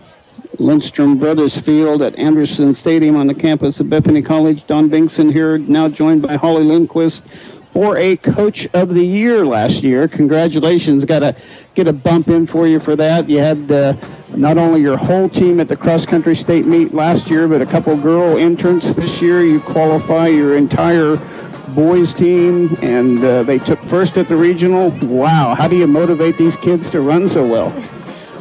Lindstrom Brothers Field at Anderson Stadium on the campus of Bethany College. Don Binkson here, now joined by Holly Lindquist 4A Coach of the Year last year. Congratulations. Got to get a bump in for you for that. You had not only your whole team at the cross-country state meet last year, but a couple girl entrants this year. You qualify your entire boys team, and they took first at the regional. Wow. How do you motivate these kids to run so well?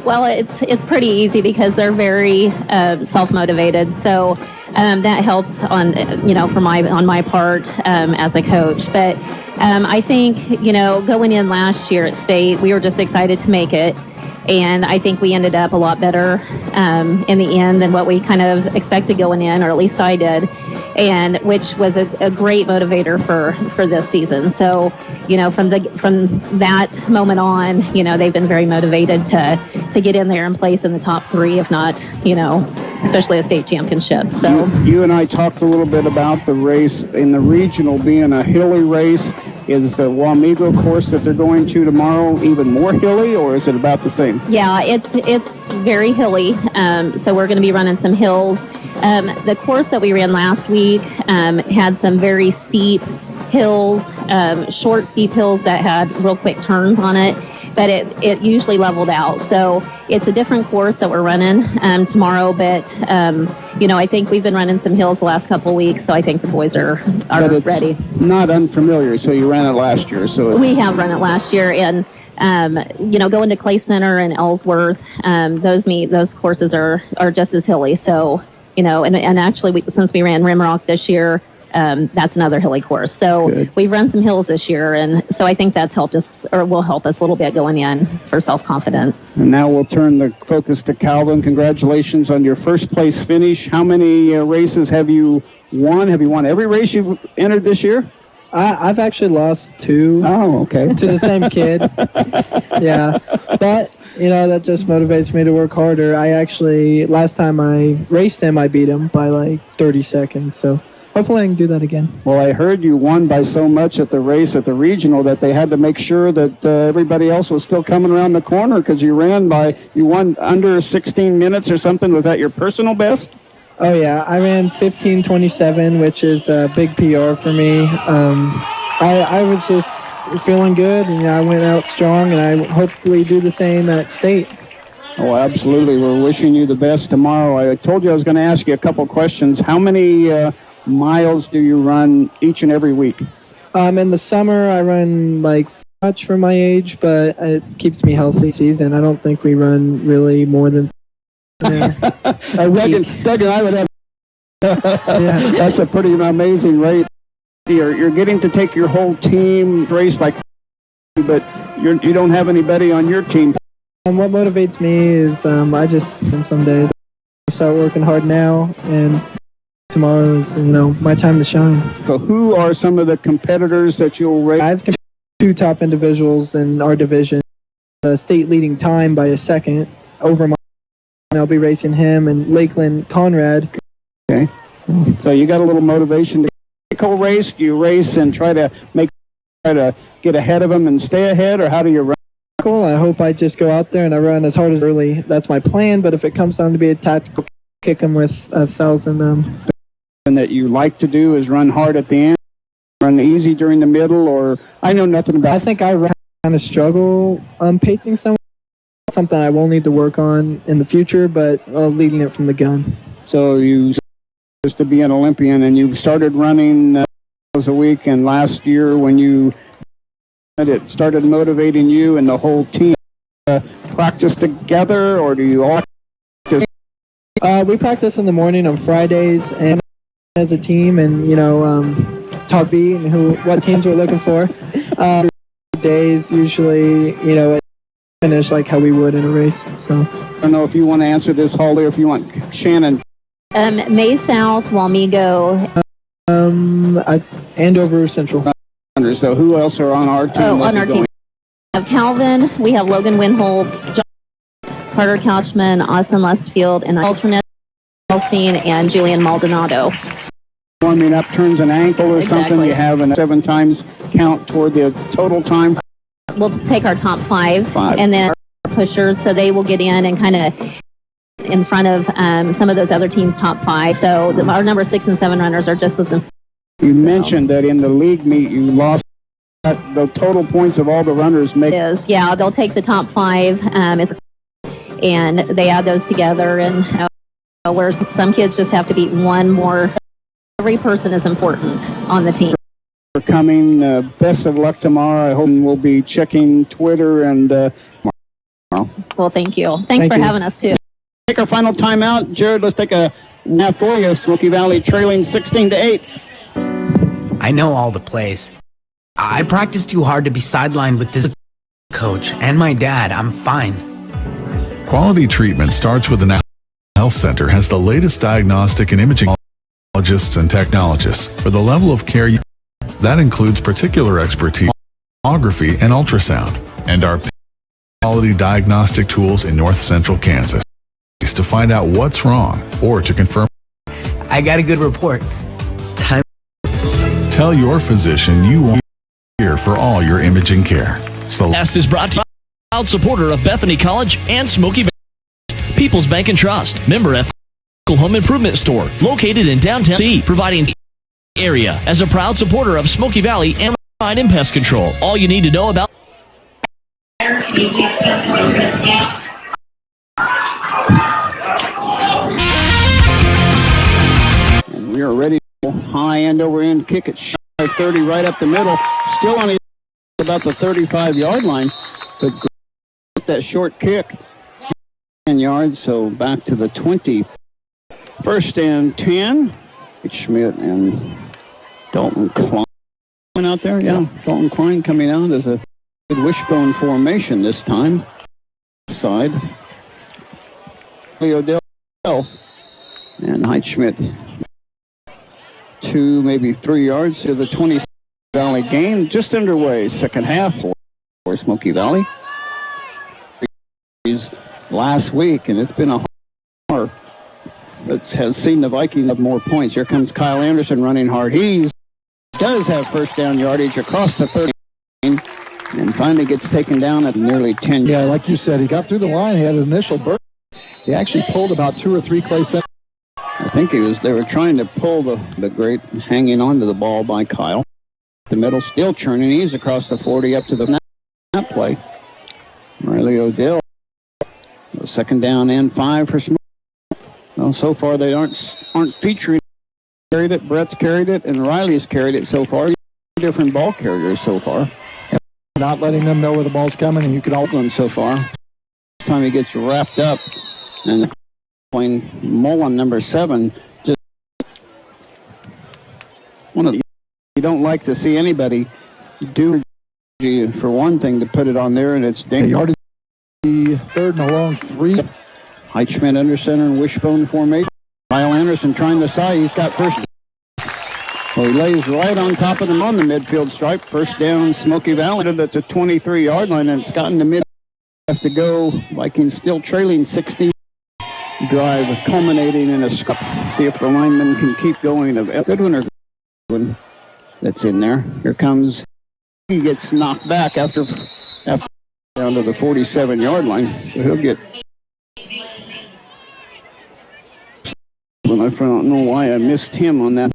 Well, it's pretty easy because they're very self-motivated. So that helps on on my part as a coach. But I think going in last year at state, we were just excited to make it, and I think we ended up a lot better in the end than what we kind of expected going in, or at least I did, and which was a great motivator for this season. So from that moment on, they've been very motivated to get in there and place in the top 3, if not, especially a state championship. So you and I talked a little bit about the race in the regional being a hilly race. Is the Wamego course that they're going to tomorrow even more hilly, or is it about the same? Yeah, it's very hilly. So we're going to be running some hills. The course that we ran last week had some very steep hills, short steep hills that had real quick turns on it, but it usually leveled out. So it's a different course that we're running ready. But I think we've been running some hills the last couple of weeks, so I think the boys are ready. Not unfamiliar. So you ran it last year. So we have run it last year, and going to Clay Center and Ellsworth, those courses are just as hilly. So and actually since we ran Rimrock this year, that's another hilly course. So good. We've run some hills this year, and so I think that's helped us, or will help us a little bit going in for self-confidence. And now we'll turn the focus to Calvin. Congratulations on your first place finish. How many races have you won? Have you won every race you've entered this year? I've actually lost 2. Oh, okay. To the same kid. Yeah. But, that just motivates me to work harder. Last time I raced him, I beat him by like 30 seconds. So hopefully I can do that again. Well, I heard you won by so much at the race at the regional that they had to make sure that everybody else was still coming around the corner because you won under 16 minutes or something. Was that your personal best? Oh, yeah. I ran 15:27, which is a big PR for me. I was just feeling good, and I went out strong, and I hopefully do the same at state. Oh, absolutely. We're wishing you the best tomorrow. I told you I was going to ask you a couple questions. How many miles do you run each and every week? In the summer, I run like much for my age, but it keeps me healthy season. I don't think we run really more than Doug and I would have yeah. That's a pretty amazing rate. You're getting to take your whole team race by, but you don't have anybody on your team. What motivates me is I just someday start working hard now, and tomorrow is my time to shine. So who are some of the competitors that you'll race? I've competed 2 top individuals in our division, state leading time by a second over my. I'll be racing him and Lakeland Conrad. Okay. So you got a little motivation to take a race. Do you race and try to get ahead of them and stay ahead, or how do you run? Cool. I hope I just go out there and I run as hard as early. That's my plan. But if it comes down to be a tactical, kick them with 1,000. And that you like to do is run hard at the end, run easy during the middle, or I know nothing about. I think I kind of struggle pacing someone. Something I will need to work on in the future, but leading it from the gun. So you used to be an Olympian, and you started running a week, and last year when it started motivating you and the whole team. Practice together, or do you all? We practice in the morning on Fridays and as a team, and talk beat and what teams we're looking for. Days usually, finish like how we would in a race. So I don't know if you want to answer this, Holly, or if you want Shannon. May South, Wamego. Andover Central. So who else are on our team? On our team. We have Calvin, we have Logan Winholtz, John, Carter Couchman, Austin Lustfield, and alternate Elstein and Julian Maldonado. Warming up turns an ankle or something, you have a 7 times count toward the total time. We'll take our top 5. And then our pushers, so they will get in and kind of in front of some of those other teams' top 5. So our number 6 and 7 runners are just as important. You mentioned that in the league meet you lost the total points of all the runners make. Yeah, they'll take the top 5, and they add those together, and where some kids just have to beat one more. Every person is important on the team. For coming, best of luck tomorrow. I hope we'll be checking Twitter and tomorrow. Well, thank you. Thanks for having us too. Take our final timeout. Jared, let's take a nap for you. Smoky Valley trailing 16-8. I know all the plays. I practiced too hard to be sidelined with this coach and my dad. I'm fine. Quality treatment starts with the Health Center has the latest diagnostic and imaging technologists and technologists for the level of care that includes particular expertise, mammography and ultrasound, and our quality diagnostic tools in North Central Kansas to find out what's wrong or to confirm. I got a good report. Time. Tell your physician you want here for all your imaging care. Last is brought to you by a proud supporter of Bethany College and Smoky Valley. People's Bank and Trust, member Home Improvement Store, located in downtown C, providing area as a proud supporter of Smoky Valley and Fine and Pest Control. All you need to know about. And we are ready to high end over end kick it 30 right up the middle. Still on about the 35-yard line, but that short kick 10 yards, so back to the 20. First and 10. Schmidt and Dalton Klein out there. Yeah, Dalton Klein coming out as a good wishbone formation this time. Side. Odell and Heitschmidt 2, maybe 3 yards to the 20 Valley game. Just underway, second half for Smoky Valley. Last week, and it's been a hard that has seen the Vikings have more points. Here comes Kyle Anderson running hard. He does have first down yardage across the 30 and finally gets taken down at nearly 10. Yeah, like you said, he got through the line. He had an initial burst. He actually pulled about 2 or 3 clay centimeters. I think they were trying to pull the great hanging onto the ball by Kyle. The middle still churning. He's across the 40 up to the snap play. Riley Odell. Second down and 5 for Smoky. Well, so far they aren't featuring. Carried it, Brett's carried it, and Riley's carried it so far. Different ball carriers so far. Not letting them know where the ball's coming, and you can all them so far. This time he gets wrapped up, and playing Mullen, number 7, just one of the, you don't like to see anybody do for one thing to put it on there, and it's dangerous. The third and a long 3. Heitschmidt under center and wishbone formation. Kyle Anderson trying to side. He's got first. Well, he lays right on top of them on the midfield stripe. First down, Smoky Valley at the 23-yard line, and it's gotten to mid. Have to go. Vikings still trailing 16. Drive culminating in a scrap. See if the linemen can keep going. A good one or good one that's in there. Here comes. He gets knocked back after down to the 47-yard line. So he'll get. Well, I don't know why I missed him on that.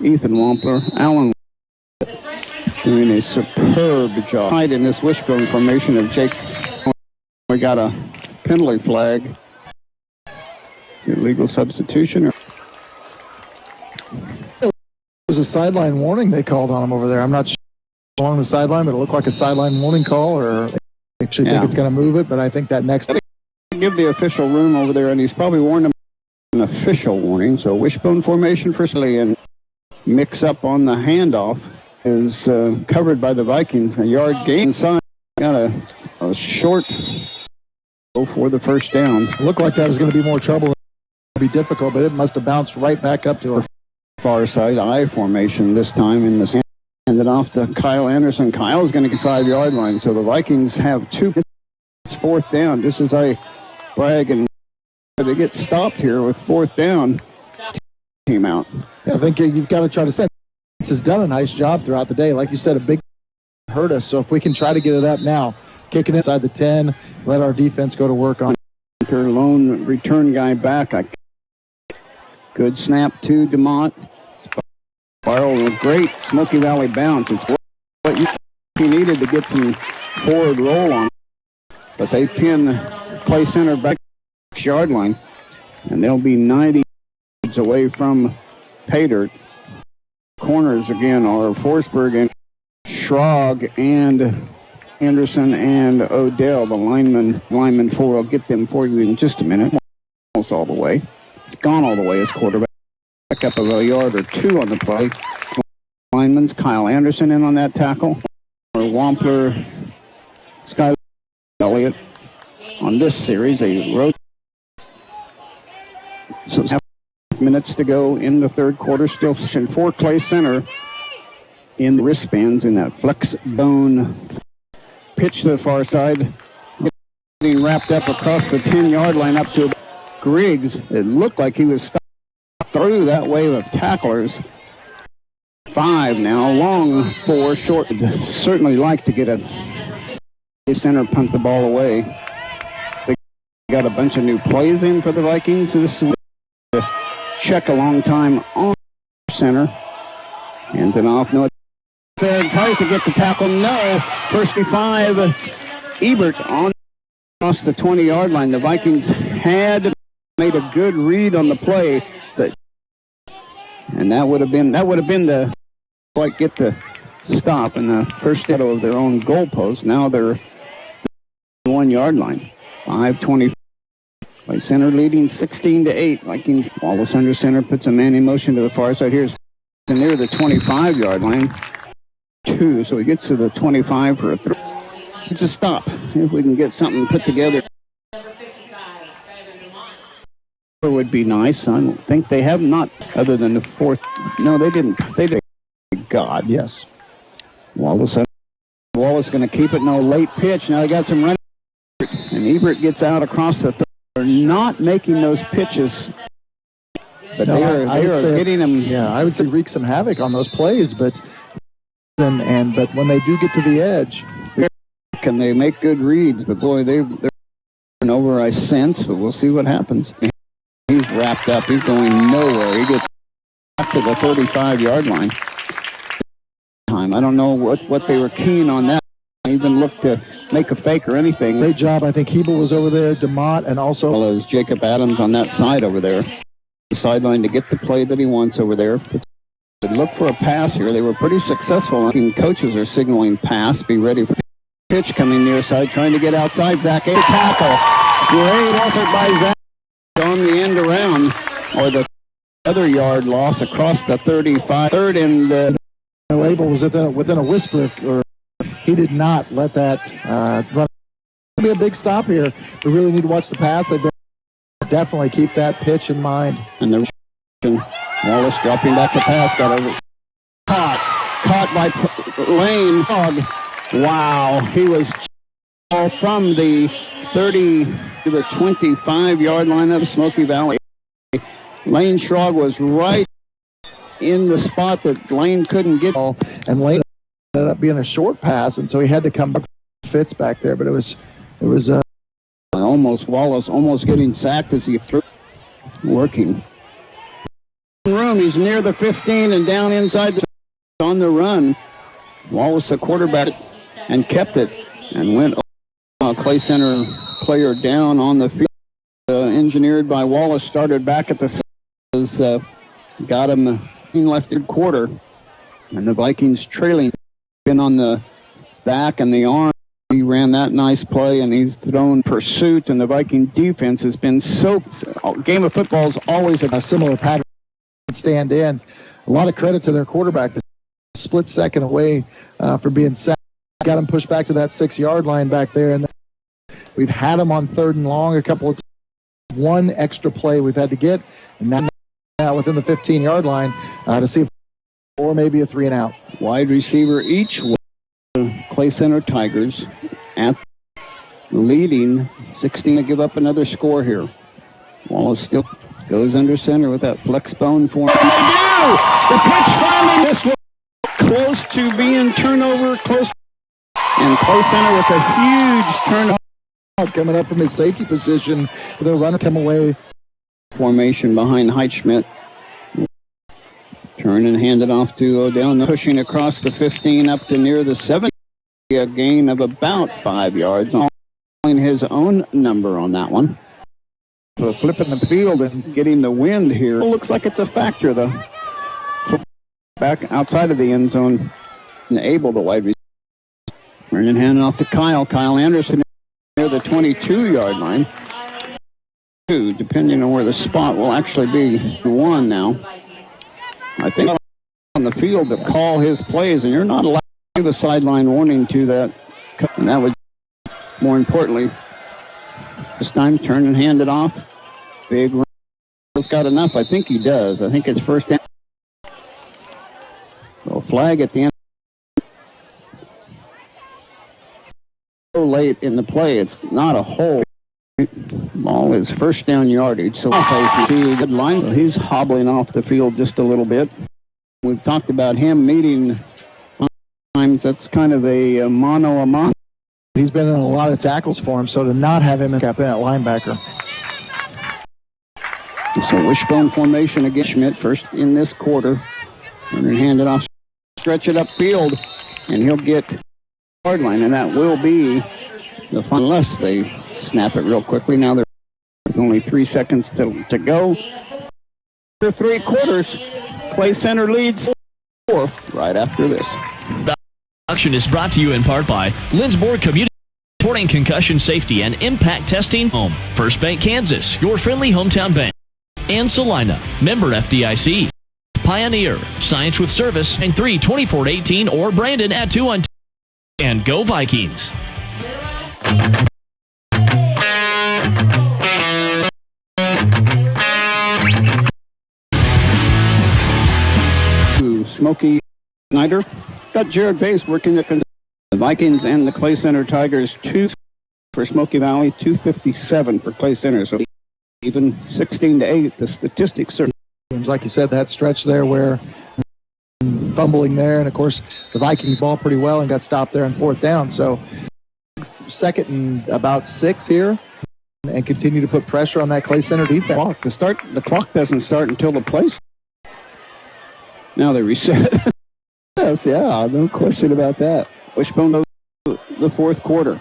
Ethan Wampler, Allen doing a superb job. Right in this wishbone formation of Jake. We got a penalty flag. Is it illegal substitution? It was a sideline warning they called on him over there. I'm not sure along the sideline, but it looked like a sideline warning call, or they actually think it's going to move it, but I think that next. Give the official room over there, and he's probably warned him an official warning. So wishbone formation for Silly, and mix up on the handoff is covered by the Vikings. A yard gain inside. Got a short for the first down. It looked like that was going to be more trouble. Be difficult, but it must have bounced right back up to a far side I formation this time in the handed off to Kyle Anderson. Kyle's going to get 5-yard line, so the Vikings have 2. It's fourth down. Just as I brag and they get stopped here with fourth down. Team out. Yeah, I think you've got to try to send. Has done a nice job throughout the day. Like you said, a big hurt us. So if we can try to get it up now, kick it inside the 10, let our defense go to work on. Lone return guy back. Good snap to DeMont. Spiral with great Smoky Valley bounce. It's needed to get some forward roll on. But they pin play center back 6-yard line, and they'll be 90 yards away from pay dirt. Corners again are Forsberg and Schrog and Anderson and Odell, the lineman 4. I'll get them for you in just a minute. Almost all the way. It's gone all the way as quarterback. Back up of a yard or two on the play. Lineman's Kyle Anderson in on that tackle. Or Wampler, Skyler Elliott. On this series, they wrote. So 7 minutes to go in the third quarter. Still for Clay Center in the wristbands in that flex bone pitch to the far side. Getting wrapped up across the 10-yard line up to Griggs. It looked like he was stopped through that wave of tacklers. 5 now, long 4, short. Certainly like to get a center punt the ball away. They got a bunch of new plays in for the Vikings. This is a check a long time on center. Hands it off. No, tries to get the tackle. No. First and 5. Ebert on across the 20-yard line. The Vikings had made a good read on the play, and that would have been the quite get the stop in the first shadow of their own goalpost. Now they're 1-yard line. 5:20. By center leading 16-8. Vikings. Wallace under center puts a man in motion to the far side. Here's near the 25-yard line. 2, so he gets to the 25 for a 3. It's a stop. If we can get something put together. Would be nice. I don't think they have not, other than the 4th. No, they didn't. They did. God. Yes. Wallace going to keep it. No, late pitch. Now they got some running. And Ebert gets out across the. They're not making those pitches. But they are getting them. Yeah, I would say wreak some havoc on those plays, but when they do get to the edge, can they make good reads? But boy, they're over, I sense. But we'll see what happens. He's wrapped up. He's going nowhere. He gets up to the 35-yard line. I don't know what they were keen on that. Even looked to make a fake or anything. Great job. I think Hebel was over there, DeMott, and also well as Jacob Adams on that side over there. The sideline to get the play that he wants over there. Look for a pass here. They were pretty successful. Coaches are signaling pass. Be ready for pitch coming near side, trying to get outside. Zach, a tackle. Great effort by Zach on the end around, or the other yard loss across the 35. Third and Abel was within a whisper, or he did not let that run. It'll be a big stop here. We really need to watch the pass. They definitely keep that pitch in mind. And the Wallace dropping back the pass, got over. Caught by Lane. Wow, he was from the 30 to the 25-yard line of Smoky Valley. Lane Schrog was right in the spot that Lane couldn't get. And Lane ended up being a short pass, and so he had to come back. Fitz back there, but it was Wallace almost getting sacked as he threw. Working. He's near the 15 and down inside on the run. Wallace, the quarterback, and kept it and went Clay Center player down on the field. Engineered by Wallace, started back at the got him in left quarter, and the Vikings trailing. Been on the back and the arm. He ran that nice play, and he's thrown pursuit, and the Viking defense has been so. Game of football is always a similar pattern. Stand in. A lot of credit to their quarterback. Split second away for being sacked. Got him pushed back to that 6-yard line back there, and we've had him on 3rd and long a couple of times. One extra play we've had to get, and now within the 15-yard line to see if or maybe a 3 and out. Wide receiver each way. Clay Center Tigers at leading 16 to give up another score here. Wallace still goes under center with that flex bone form. The pitch finally this was close to being turnover, close. And Clay Center with a huge turnover. Coming up from his safety position, the runner come away. Formation behind Heitschmidt. Turn and hand it off to Odell. Pushing across the 15 up to near the 7. a gain of about 5 yards on his own number on that one. So flipping the field and getting the wind here. It looks like it's a factor, though. So back outside of the end zone and able the wide receiver. And then handing off to Kyle. Kyle Anderson near the 22-yard line. Two, depending on where the spot will actually be. One now. I think on the field to call his plays, and you're not allowed to give a sideline warning to that. And that would, more importantly, this time turn and hand it off. Big run. He's got enough. I think he does. I think it's first down. So flag at the end. So late in the play, it's not a hole. Ball is first down yardage. So good line. So he's hobbling off the field just a little bit. We've talked about him meeting times. That's kind of a mano a mano. He's been in a lot of tackles for him, so to not have him cap in at linebacker. So wishbone formation against Schmidt first in this quarter. And then hand it off, stretch it upfield, and he'll get hard line, and that will be the fun, unless they snap it real quickly. Now there's only 3 seconds to go. After 3 quarters, Clay Center leads 4 right after this. The production is brought to you in part by Lindsborg Community, supporting concussion safety and impact testing. Home First Bank Kansas, your friendly hometown bank. And Salina, member FDIC. Pioneer, Science with Service, and 3-24-18 or Brandon at 2-1. And go Vikings. Smoky Snyder got Jared Bass working the Vikings and the Clay Center Tigers. 2 for Smoky Valley, 257 for Clay Center. So even 16-8, the statistics are. Seems like you said, that stretch there where fumbling there, and of course the Vikings ball pretty well and got stopped there on 4th down. So 2nd and about 6 here, and continue to put pressure on that Clay Center defense. The clock doesn't start until the play. Now they reset. Yes, yeah, no question about that. Wishbone to the 4th quarter.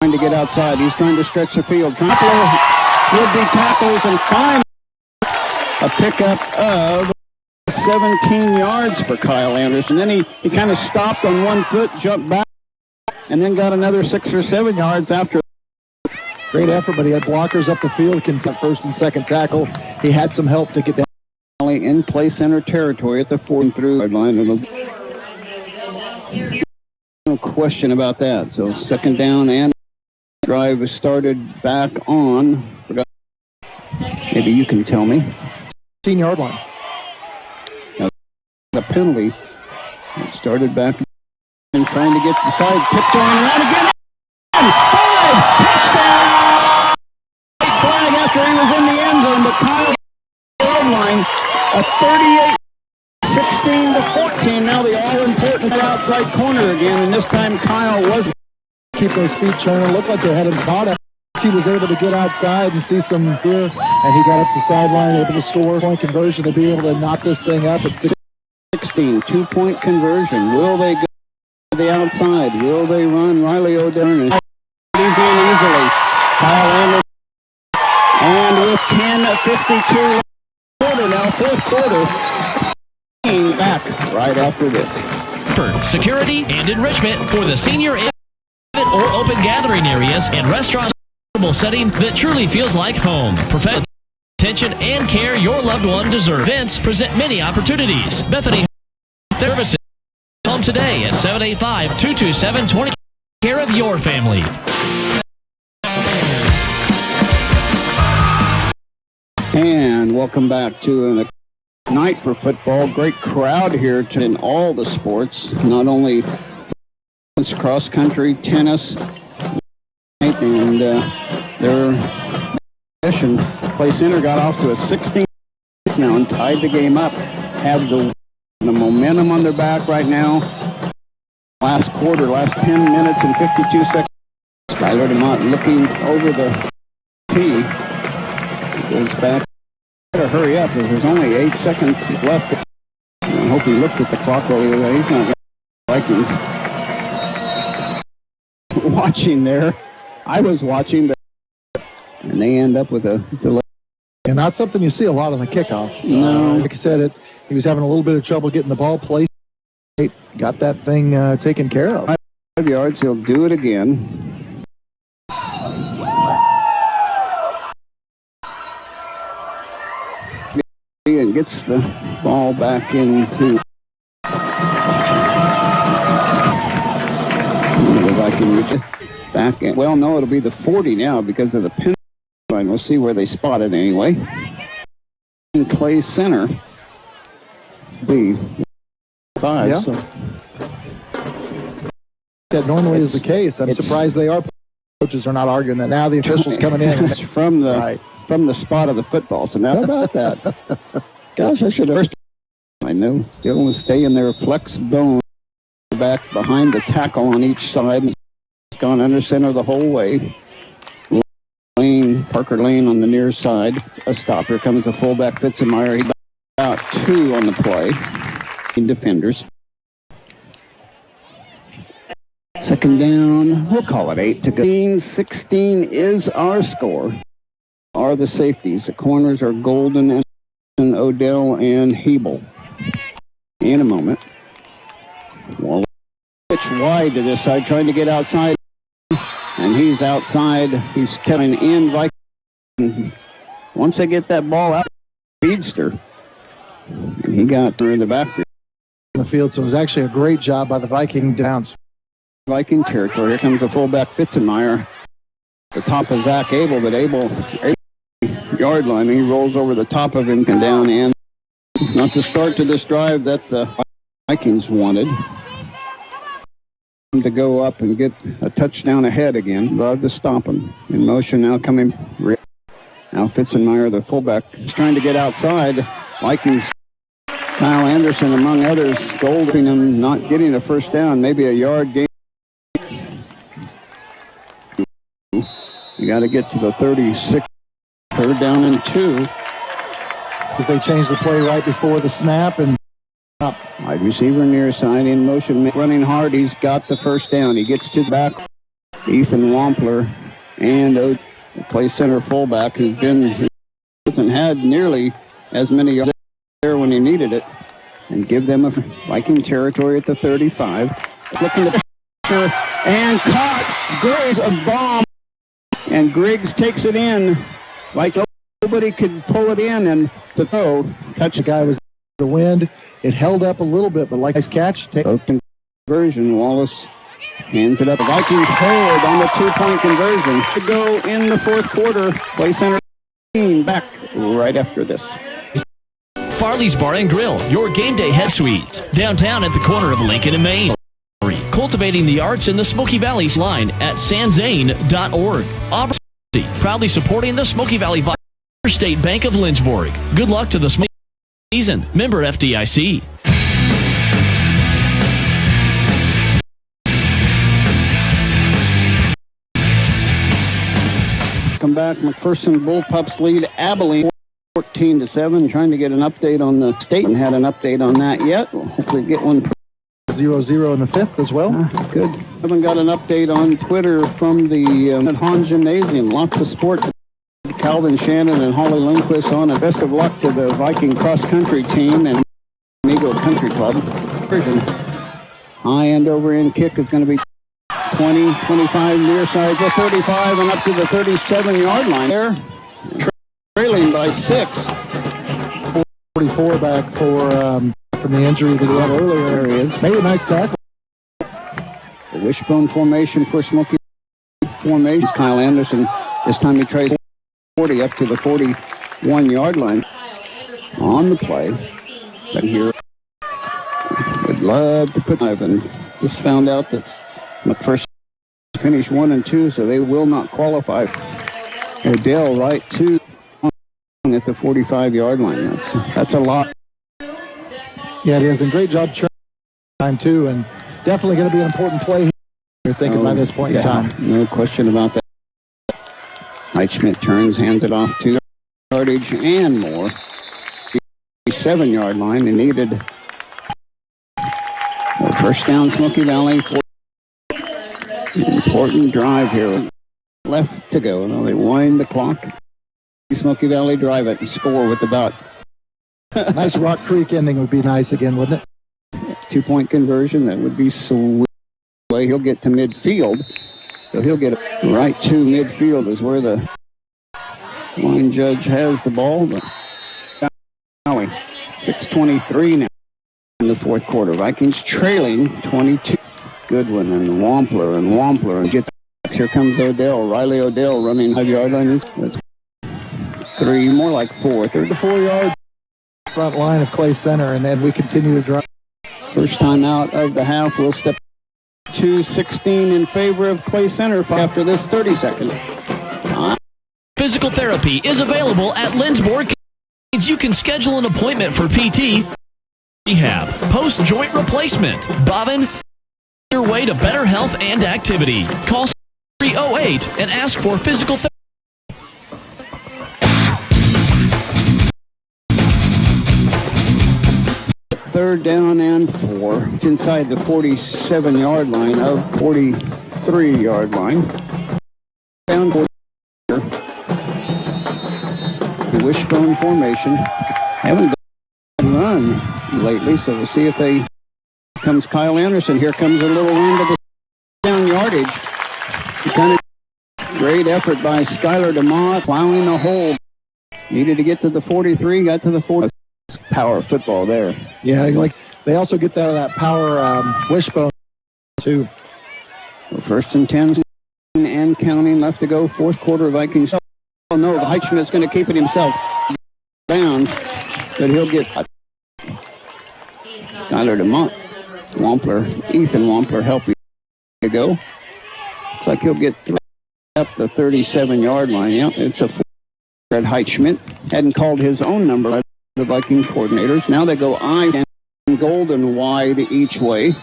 Trying to get outside. He's trying to stretch the field. Would-be tackles and find a pickup of 17 yards for Kyle Anderson. Then he kind of stopped on 1 foot, jumped back, and then got another 6 or 7 yards after. Great effort, but he had blockers up the field, first and second tackle. He had some help to get down. In Clay Center territory at the 4th through line. No question about that. So 2nd down and drive started back on. Maybe you can tell me. 15-yard line. Now, the penalty. It started back and trying to get the side, tiptoeing around again. 5 touchdown! Flag after he was in the end zone, but Kyle line. A 38-16-14. Now the all-important outside corner again, and this time Kyle wasn't. Keep those feet turning. Looked like they had him caught up. He was able to get outside and see some fear, and he got up the sideline, able to score. Point conversion to be able to knock this thing up at 16. 2-point conversion. Will they go to the outside? Will they run Riley O'Donnell? He's in easily. Kyle Anderson. And with 10:52 now, 4th quarter, back right after this. For security and enrichment for the senior or open gathering areas and restaurants setting that truly feels like home. Professional attention and care your loved one deserves. Events present many opportunities. Bethany Services. Home today at 785-227-20. Care of your family. And welcome back to a night for football. Great crowd here in all the sports, not only cross country, tennis, and their session. Clay Center got off to a 16 now and tied the game up. Have the momentum on their back right now. Last quarter, last 10 minutes and 52 seconds. Skylar DeMont looking over the tee. Goes back. Better hurry up, because there's only 8 seconds left. I hope he looked at the clock earlier. He's not going to Vikings. watching there. I was watching, and they end up with a delay. And not something you see a lot on the kickoff. No. Like I said, he was having a little bit of trouble getting the ball placed. Got that thing taken care of. 5 yards, he'll do it again. And gets the ball back into if I can reach it back in. Well, no, it'll be the 40 now because of the pin line. We'll see where they spot it anyway. In Clay Center, the 5. Yeah. So that normally is the case. I'm surprised they are. Coaches are not arguing that now. The officials coming in. It's from the spot of the football. So now about that. Gosh, I should have. I know. Still was staying there. Flex bone back behind the tackle on each side. It's gone under center the whole way. Parker Lane on the near side. A stop. Here comes the fullback Fitzenmeyer. He about 2 on the play. Defenders. Second down, we'll call it 8 to go. 16 is our score. Are the safeties. The corners are Golden and Odell and Hebel. In a moment. Well, pitch wide to this side, trying to get outside. And he's outside. He's coming in. Vikings. Once they get that ball out, speedster. And he got through the back in the field, so it was actually a great job by the Viking downs. Viking territory. Here comes the fullback Fitzenmeyer. The top of Zach Abel, but Abel yard line. He rolls over the top of him and down and not the start to this drive that the Vikings wanted. To go up and get a touchdown ahead again. Love to stop him. In motion now coming. Now Fitzenmeyer, the fullback, is trying to get outside. Vikings, Kyle Anderson, among others, scolding him, not getting a first down, maybe a yard gain. You got to get to the 36, 3rd down and 2. Because they changed the play right before the snap and up. Wide receiver near side in motion, running hard. He's got the first down. He gets to the back. Ethan Wampler and the play center fullback who's hasn't had nearly as many yards there when he needed it. And give them a Viking territory at the 35. Looking to pressure and caught. Griggs a bomb. And Griggs takes it in like nobody could pull it in and to throw. Touch the guy was the wind. It held up a little bit, but like his catch. Conversion. Wallace hands it up. The Vikings hold on the 2-point conversion to go in the 4th quarter. Play center team back right after this. Farley's Bar and Grill, your game day head suites, downtown at the corner of Lincoln and Main. Cultivating the arts in the Smoky Valley line at sanzane.org. Auburn, proudly supporting the Smoky Valley State Bank of Lynchburg. Good luck to the Smoky season. Member FDIC. Come back. McPherson Bullpups lead Abilene 14-7. Trying to get an update on the state. Haven't had an update on that yet. We'll hopefully get one. 0-0 in the 5th as well. Good. Haven't got an update on Twitter from the Hahn Gymnasium. Lots of sport. Calvin Shannon and Holly Lindquist on it. Best of luck to the Viking cross-country team and Amigo Country Club. High end over end kick is going to be 20, 25 near side to 35 and up to the 37-yard line there. Trailing by 6. 44 back for from the injury that he had earlier. There he is. Made a nice tackle. The wishbone formation for Smoky formation. Kyle Anderson. This time he tries 40 up to the 41-yard line on the play. But here, would love to put 5 and just found out that McPherson finished 1 and 2, so they will not qualify. Odell right to at the 45-yard line. That's a lot. Yeah, it is, and great job time too, and definitely going to be an important play. You're thinking by this point in time. No question about that. Mike Schmidt turns, hands it off to yardage and more. 7-yard line. They needed first down, Smoky Valley. Important drive here. Left to go. Now they wind the clock. Smoky Valley drive it and score with about. Nice Rock Creek ending would be nice again, wouldn't it? 2-point conversion. That would be sweet. He'll get to midfield. So he'll get right to midfield is where the line judge has the ball. But 6:23 now in the fourth quarter. Vikings trailing 22. Goodwin and Wampler and get the, here comes Odell. Riley Odell running 5-yard line. That's 3, more like 4. 3 to 4 yards. Front line of Clay Center, and then we continue to drive. First time out of the half. We'll step 2-16 in favor of Clay Center after this 30 seconds. Physical therapy is available at Lindsborg. You can schedule an appointment for PT, rehab, post-joint replacement, bobbin, your way to better health and activity. Call 308 and ask for physical therapy. Third down and 4. It's inside the 47-yard line of 43-yard line. Down 4. The wishbone formation. Haven't run lately, so we'll see if they... Comes Kyle Anderson. Here comes a little run to the down yardage. Kind of great effort by Skylar DeMott, plowing the hole. Needed to get to the 43, got to the 40. Power football there. Yeah, like they also get that of that power wishbone too. So first and 10 and counting, left to go. Fourth quarter, Vikings. Oh no, Heichman's going to keep it himself. Bounds, but he'll get Skylar DeMont. Ethan Wampler helping to go. Looks like he'll get up the 37-yard line. Yeah, it's a 4. Fred Heichman hadn't called his own number. The Viking coordinators. Now they go I and golden wide each way.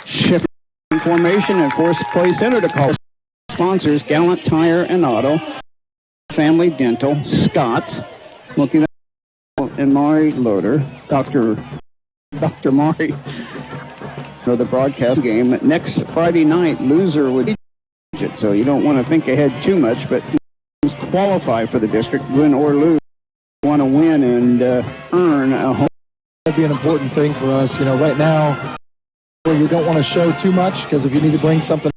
Shift formation and force Clay Center to call. Sponsors Gallant Tire and Auto, Family Dental, Scott's, Smoky and Mari Loader, Dr. Mari for the broadcast game. Next Friday night, loser would it, so you don't want to think ahead too much, but qualify for the district, win or lose. Want to win and earn a home. That'd be an important thing for us. You know, right now, where you don't want to show too much, because if you need to bring something,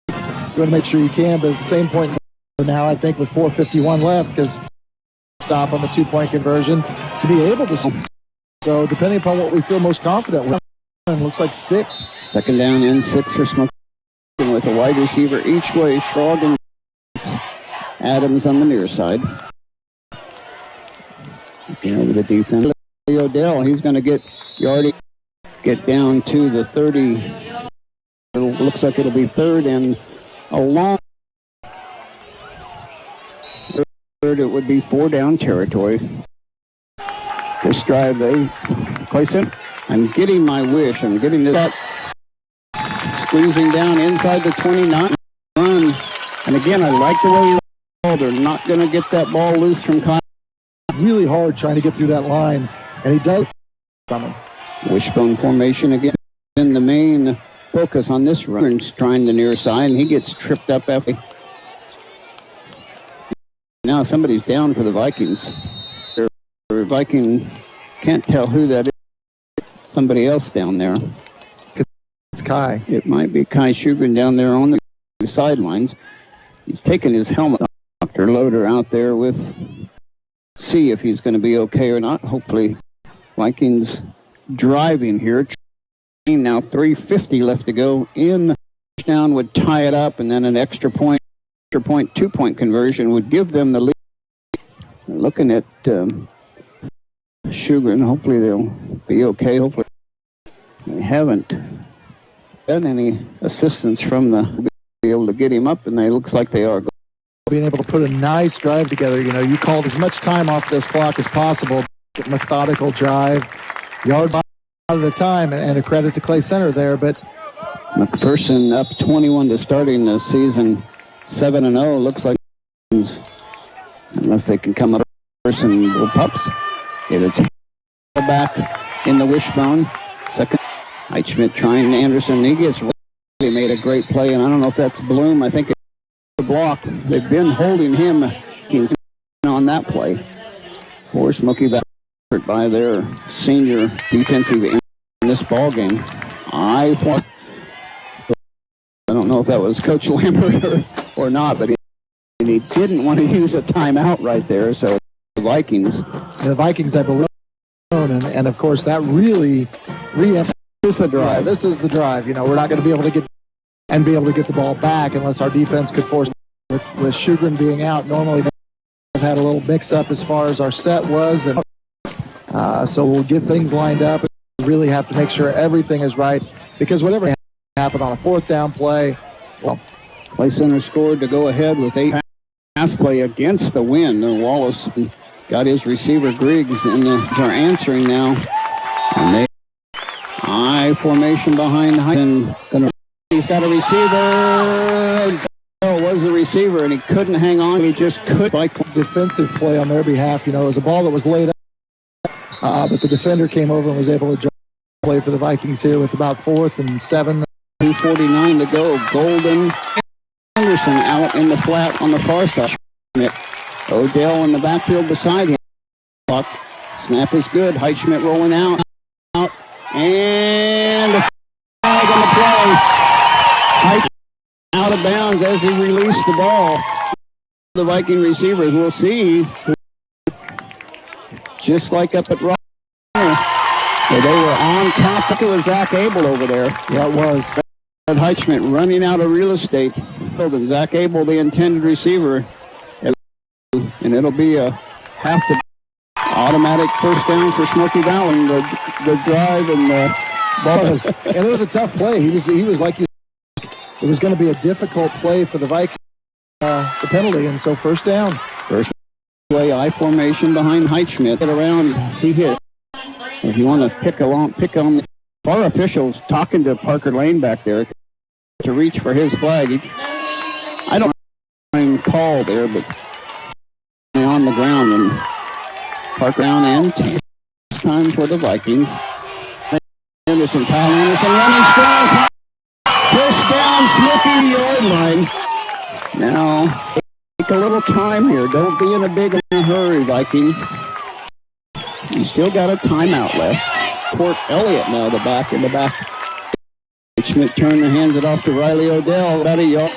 you want to make sure you can. But at the same point now, I think with 4:51 left, because stop on the 2-point conversion to be able to. So depending upon what we feel most confident with, it looks like 6. Second down and 6 for Smoky with a wide receiver each way. Schrog and Adams on the near side. Over the defense. Odell, he's going to get down to the 30. It looks like it'll be third and a long. Third, it would be 4 down territory. This drive, they place it. I'm getting my wish. I'm getting this. Squeezing down inside the 29. Run. And again, I like the way they're not going to get that ball loose from Kyle. Really hard trying to get through that line, and he does. Wishbone formation again. In the main focus on this run, trying the near side, and he gets tripped up after. Now somebody's down for the Vikings. The Viking can't tell who that is. Somebody else down there. It's Kai. It might be Kai Shugren down there on the sidelines. He's taking his helmet off. Dr. Loader out there with. See if he's going to be okay or not. Hopefully, Vikings driving here. Now 3:50 left to go. In touchdown would tie it up, and then an extra point, 2-point conversion would give them the lead. Looking at Shugren, hopefully they'll be okay. Hopefully they haven't done any assistance from the be able to get him up, and they looks like they are. Being able to put a nice drive together. You know, you called as much time off this clock as possible. Methodical drive, yard at a time, and a credit to Clay Center there. But McPherson up 21 to starting the season 7-0. Looks like unless they can come up person will pups. It's back in the wishbone. Second, Heichman trying Anderson. He gets He made a great play, and I don't know if that's Bloom. I think it's the block. They've been holding him on that play. For Smoky Valley by their senior defensive end in this ball game. I don't know if that was Coach Lambert or not, but he didn't want to use a timeout right there. So the Vikings, I believe, and of course that really this is the drive. Yeah, this is the drive. You know, we're not going to be able to get the ball back unless our defense could force. With Shugren being out, normally we've had a little mix-up as far as our set was, and so we'll get things lined up. We really have to make sure everything is right, because whatever happened on a fourth down play, well, Play Center scored to go ahead with 8 pass play against the wind. And Wallace got his receiver Griggs, and are answering now. And they I formation behind Hyden. He's got a receiver. Was the receiver, and he couldn't hang on. He just could. Defensive play on their behalf. You know, it was a ball that was laid up, but the defender came over and was able to play for the Vikings here with about 4th and 7. 2:49 to go. Golden Anderson out in the flat on the far side. Odell in the backfield beside him. Snap is good. Heitschmidt rolling out. And a flag on the play. Heitschmidt out of bounds as he released the ball. The Viking receivers, we'll see. Just like up at Rock. They were on top. I think it was Zach Abel over there. Yeah, it was. Heitschmidt running out of real estate. And Zach Abel, the intended receiver. And it'll be a half the automatic first down for Smoky Valley. The drive and the ball. And it was a tough play. He was like you. It was going to be a difficult play for the Vikings, the penalty, and so first down. First play, I formation behind Heitschmidt. Get around, he hit. If you want to pick on the far officials talking to Parker Lane back there to reach for his flag. I don't mind Paul there, but on the ground and Parker down and time for the Vikings. Anderson, Kyle Anderson running strong. First down, Smoky yard line. Now, take a little time here. Don't be in a big hurry, Vikings. You still got a timeout left. Port Elliott now, the back in the back. Schmidt turn and hands it off to Riley Odell. About a yard.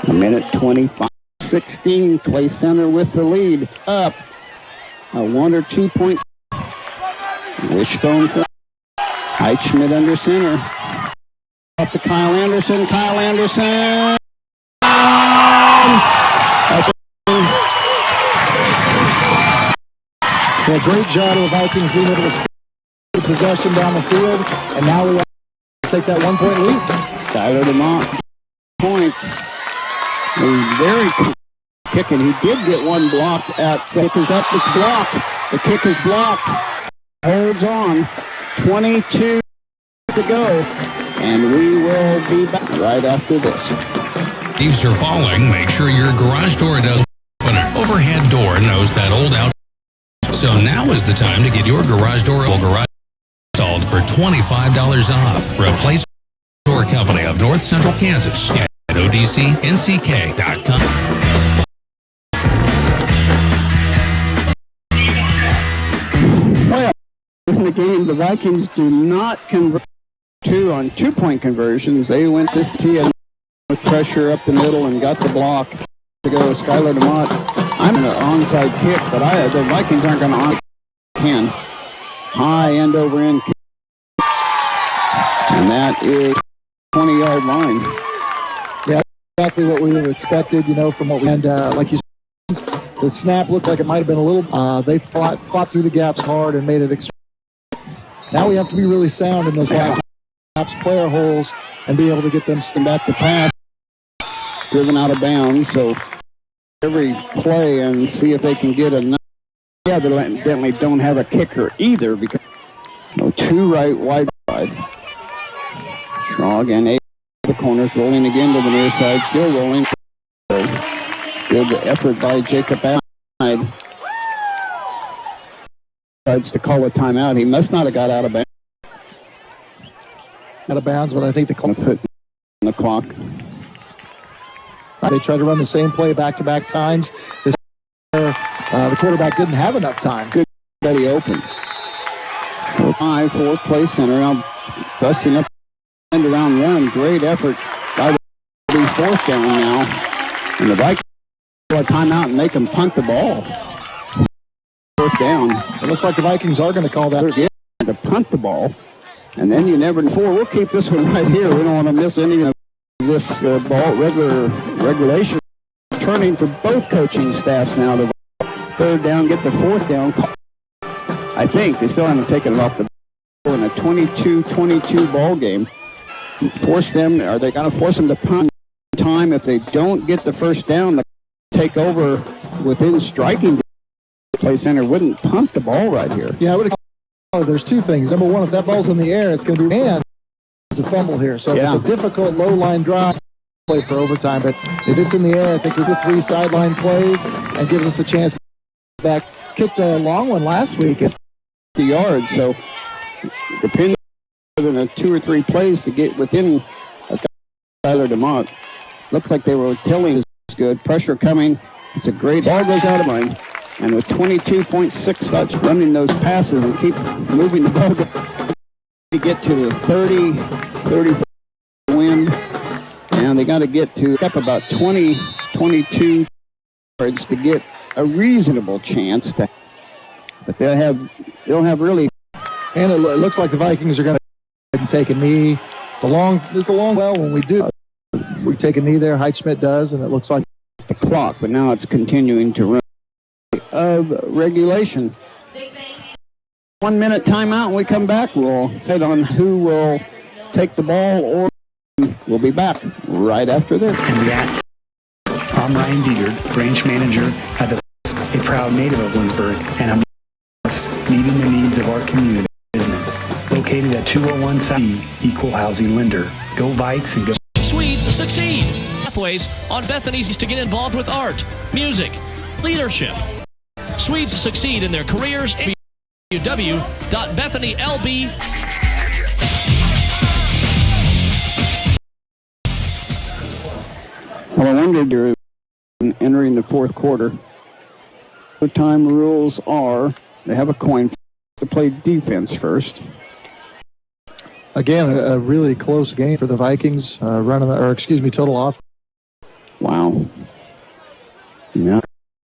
A minute 25. 16. Clay Center with the lead. Up. A 1 or 2 point. Wishbone for Heitschmidt under center. Up to Kyle Anderson. Kyle Anderson. A great job of the Vikings being able to stay possession down the field, and now we have to take that 1 point lead. Tyler DeMont point. He's very kicking. He did get one blocked at kick is up. It's blocked. The kick is blocked. Holds on. 22 to go. And we will be back right after this. Leaves are falling. Make sure your garage door does open. An overhead door knows that old out. So now is the time to get your garage door installed for $25 off. Replace Door Company of North Central Kansas at odcnck.com. Well, in the game, the Vikings do not convert on 2 point conversions. They went this tee with pressure up the middle and got the block to go. Skylar DeMont. I'm an onside kick, but the Vikings aren't going to on high end over end kick. And that is 20-yard line. Yeah, exactly what we would have expected, from what we and like you said, the snap looked like it might have been a little. They fought through the gaps hard and made it. Now we have to be really sound in those last gaps, play our holes, and be able to get them back to pass. Driven out of bounds, so every play and see if they can get enough. Yeah, they evidently don't have a kicker either because two right wide side. Schrog and the corners rolling again to the near side, still rolling. So good effort by Jacob Hyde. Decides to call a timeout. He must not have got out of bounds. But I think the call put the clock. They tried to run the same play back-to-back times. The quarterback didn't have enough time. Good that he opened. 5-4 play center. Now busting up end around one. Great effort by the fourth down now. And the Vikings a timeout and make them punt the ball. Fourth down. It looks like the Vikings are going to call that. To punt the ball. And then you never know. We'll keep this one right here. We don't want to miss any of this ball regulation. Turning for both coaching staffs now. The third down, get the fourth down. I think they still haven't taken it off the ball in a 22-22 ball game. Force them. Are they going to force them to punt time? If they don't get the first down, they take over within striking. Play center wouldn't punt the ball right here. Yeah, I would. There's two things. Number one, if that ball's in the air, it's going to be and it's a fumble here. So it's a difficult low line drive play for overtime. But if it's in the air, I think we do 3 sideline plays and gives us a chance to back. Kicked a long one last week at the yards. So depending on 2 or 3 plays to get within Tyler DeMont. Looks like they were telling us good. Pressure coming. It's a great ball goes out of line. And with 22.6 touch running those passes and keep moving the ball to get to the 30 win. And they got to get to up about 22 yards to get a reasonable chance to. But they'll have really. And it looks like the Vikings are going to take a knee. It's a long well when we do. We take a knee there. Heitschmidt does, and it looks like the clock. But now it's continuing to run. Of regulation. 1 minute timeout. When we come back, we'll decide on who will take the ball, or we'll be back right after this. And the athlete. I'm Ryan Dietert, branch manager at a proud native of Lindsborg, and I'm meeting the needs of our community business. Located at 201 South Equal Housing Lender. Go Vikes and go. Swedes succeed. Pathways on Bethany's to get involved with art, music, leadership. Swedes succeed in their careers. www.bethanylb. Well, I wondered entering the fourth quarter. The time rules are they have a coin to play defense first. Again, a really close game for the Vikings total off. Wow. Yeah.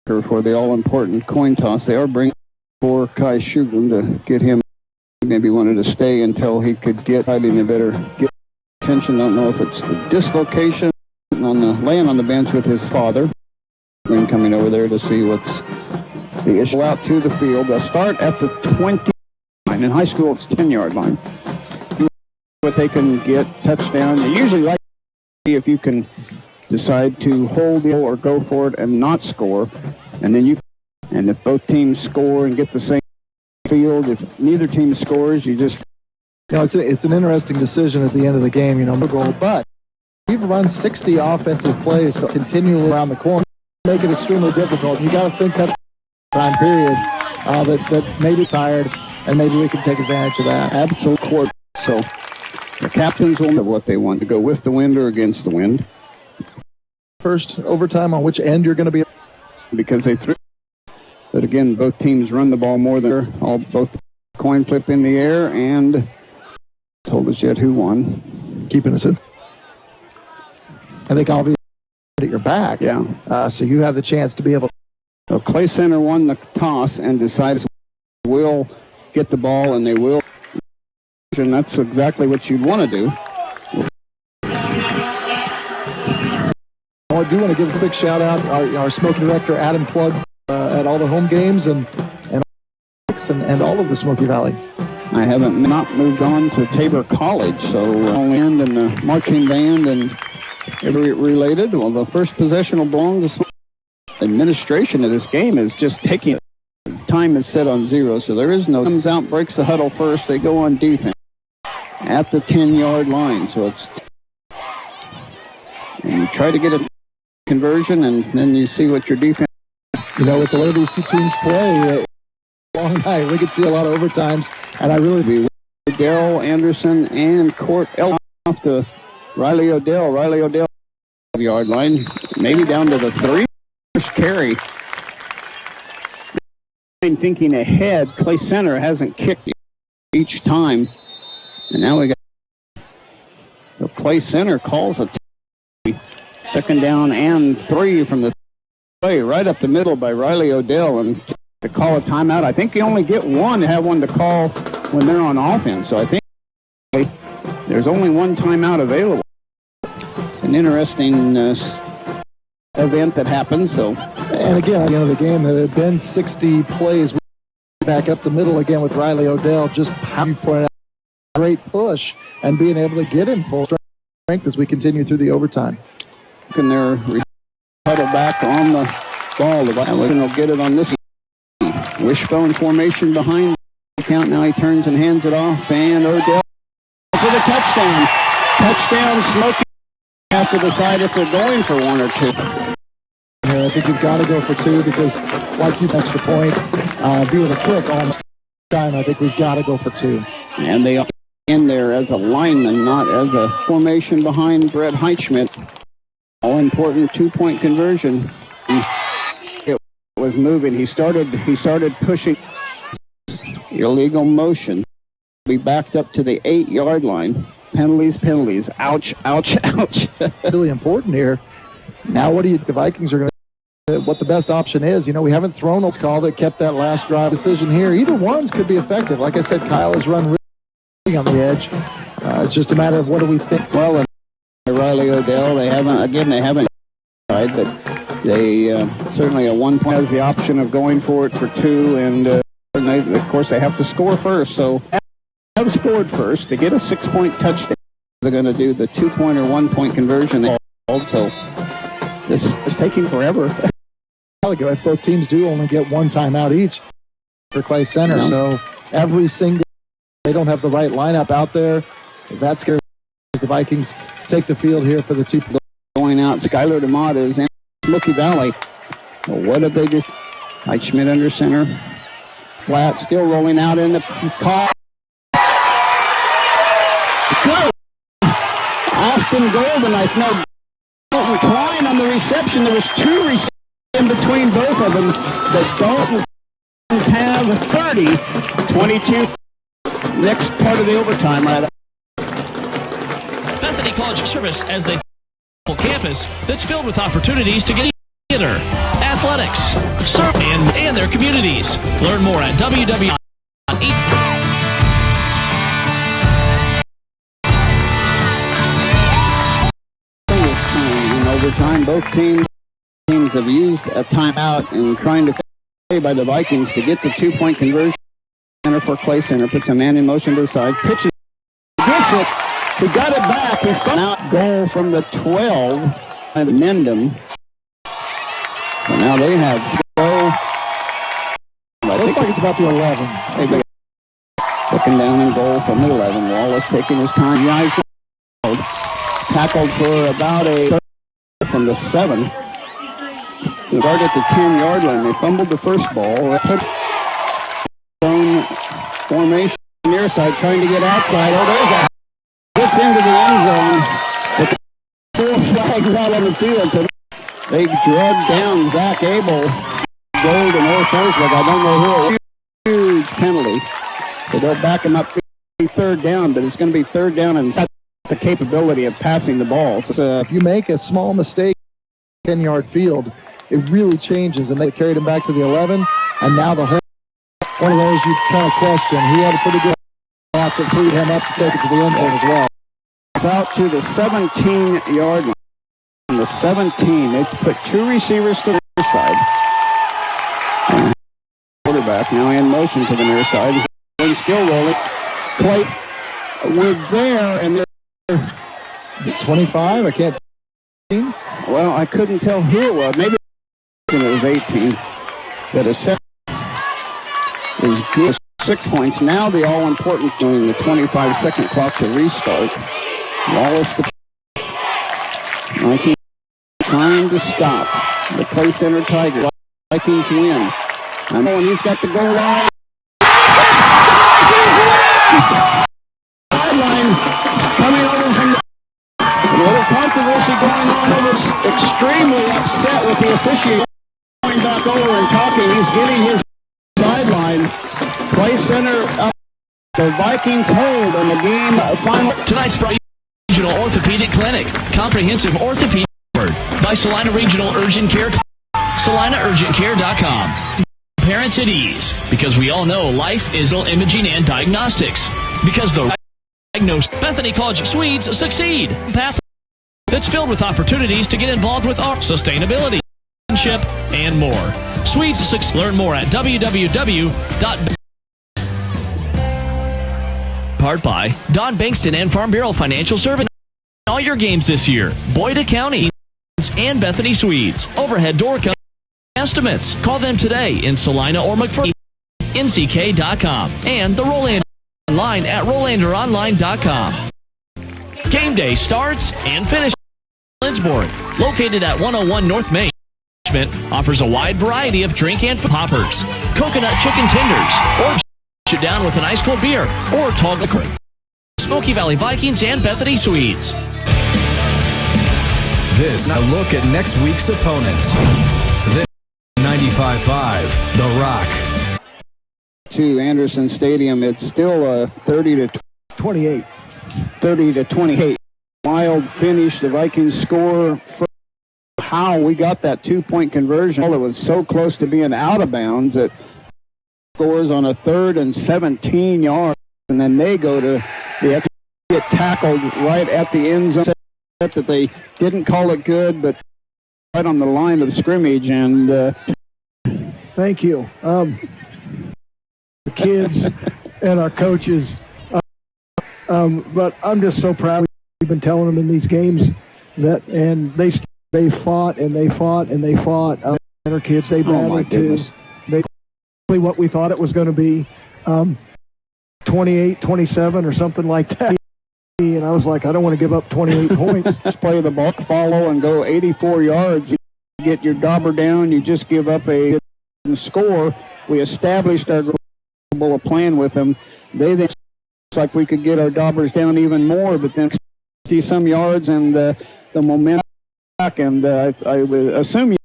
For the all-important coin toss, they are bringing for Kai Shugan to get him. Maybe wanted to stay until he could get hiding a better get attention. Don't know if it's the dislocation laying on the bench with his father. Then coming over there to see what's the issue. Out to the field. They'll start at the 20 line. In high school, it's 10-yard line. What they can get touchdown. They usually like if you can decide to hold it or go for it and not score, and if both teams score and get the same field, if neither team scores, you just. It's an interesting decision at the end of the game. No goal, but we've run 60 offensive plays continually around the corner, make it extremely difficult. You got to think that's time period that may be tired, and maybe we can take advantage of that. Absolutely. So the captains will know what they want to go with the wind or against the wind. First overtime on which end you're going to be, because they threw. But again, both teams run the ball more than both coin flip in the air, and told us yet who won. Keeping us in. I think I'll be at your back. Yeah. So you have the chance to be able. So Clay Center won the toss and decides will get the ball, and they will. And that's exactly what you'd want to do. I do want to give a quick shout out our Smoky director Adam Plug at all the home games and all of the Smoky Valley. I haven't not moved on to Tabor College, so and the marching band and every related. Well, the first possession will belong to Smoky. Administration of this game is just taking. Time is set on 0, so there is no. Comes out, breaks the huddle first. They go on defense at the 10-yard line. So it's and you try to get a conversion, and then you see what your defense. With the way these two teams play, long night, we could see a lot of overtimes, and I really Daryl Anderson and Court L off the Riley Odell, yard line, maybe down to the 3. First carry. Thinking ahead, Clay Center hasn't kicked each time. And now we got the Clay Center calls a second down and 3 from the play right up the middle by Riley Odell, and to call a timeout. I think you only get one to have one to call when they're on offense. So I think there's only one timeout available. It's an interesting event that happens. So, and again, at the end of the game, there had been 60 plays back up the middle again with Riley Odell. Just how you pointed out, great push and being able to get him full strength as we continue through the overtime. And they're huddled back on the ball. The Vikings will get it on this wishbone formation behind the count. Now he turns and hands it off, and Odell for the touchdown. Touchdown, Smoky. Have to decide if they're going for 1 or 2. I think you've got to go for 2 because, like you extra point, being a kick almost time, I think we've got to go for 2. And they are in there as a lineman, not as a formation behind Brett Heitschmidt. All important 2-point conversion. It was moving. He started pushing. Illegal motion. We backed up to the 8-yard line. Penalties. Ouch. Really important here. Now the Vikings are going to, what the best option is. We haven't thrown a call that kept that last drive decision here. Either one's could be effective. Like I said, Kyle has run really on the edge. It's just a matter of what do we think. Well, Riley Odell, they haven't tried, but they certainly at one point has the option of going for it for 2, and of course they have to score first. So have scored first to get a 6-point touchdown. They're going to do the 2-point or 1-point conversion. So this is taking forever. If both teams do only get 1 timeout each for Clay Center, so every single they don't have the right lineup out there. That's scary. The Vikings take the field here for the 2 going out. Skylar DeMott is in Smoky Valley. Well, what a big Heitschmidt under center. Flat, still rolling out in the car. Go! Austin Goldenite. No, Klein on the reception. There was 2 receptions in between both of them. The Daltons have 30. 22. Next part of the overtime, right? Bethany College service as they full campus that's filled with opportunities to get theater, athletics, surf, and their communities. Learn more at www.e. In overtime, both teams have used a timeout and trying to play by the Vikings to get the 2-point conversion. Center for Clay Center puts a man in motion to the side, pitches, gets it. He got it back. He found out goal from the 12 and Mendham. So now they have goal. Looks like it's about the 11. Second down and goal from the 11. Wallace taking his time. Tackled for about a from the 7. Guard at the 10-yard line. They fumbled the first ball. Zone formation near side, trying to get outside. Oh, there's a gets into the end zone. But 4 flags out on the field. So they drug down Zach Abel. Gold and North Forsberg. I don't know who. Huge penalty. So they'll back him up. 3rd down, but it's going to be 3rd down and the capability of passing the ball. So if you make a small mistake, 10-yard field, it really changes. And they carried him back to the 11, and now the whole one of those you kind of question. He had a pretty good block that freed him up to take it to the end zone as well. It's out to the 17-yard line. On the 17, they put 2 receivers to the near side. And quarterback now in motion to the near side. And still rolling. Clay with there, and they're 25. I can't. Well, I couldn't tell who it was. Maybe it was 18. But a 7 is good. 6 points. Now the all-important doing the 25-second clock to restart. Wallace Vikings trying to stop the Clay Center Tigers. Vikings win. I know, and he's got the goal line. Sideline coming over from the extremely upset with the officiating. Going back over and talking, he's getting his sideline. Play center up. The Vikings hold in the game final. Tonight's Regional Orthopedic Clinic, comprehensive orthopedic by Salina Regional Urgent Care, SalinaUrgentCare.com. Parents at ease, because we all know life is imaging and diagnostics. Because the diagnosed Bethany College Swedes succeed. Path that's filled with opportunities to get involved with our sustainability, and more. Swedes succeed. Learn more at www. Part by Don Bankston and Farm Bureau Financial Service. All your games this year. Boyd County and Bethany Swedes. Overhead door estimates. Call them today in Salina or McPherson. NCK.com and the Rollander online at RollanderOnline.com. Game day starts and finishes in Lindsborg, located at 101 North Main. Offers a wide variety of drink and poppers, coconut chicken tenders, or sit down with an ice cold beer or tall liquor. Smoky Valley Vikings and Bethany Swedes. This a look at next week's opponents. This 95.5 The Rock. To Anderson Stadium, it's still 30 to 28. 30 to 28. Wild finish. The Vikings score. How we got that 2-point conversion. It was so close to being out of bounds that scores on a 3rd and 17 yards, and then they go to the extra, get tackled right at the end zone. That they didn't call it good, but right on the line of scrimmage. And thank you, the kids and our coaches. But I'm just so proud. We've been telling them in these games that, and they fought and they fought and they fought. Our kids, they battled too. They what we thought it was going to be, 28-27 or something like that. And I was like, I don't want to give up 28 points. Just play the ball, follow, and go 84 yards. You get your dauber down. You just give up a score. We established our plan with them. They think it's like we could get our daubers down even more, but then 60-some yards and the momentum back. And I would assume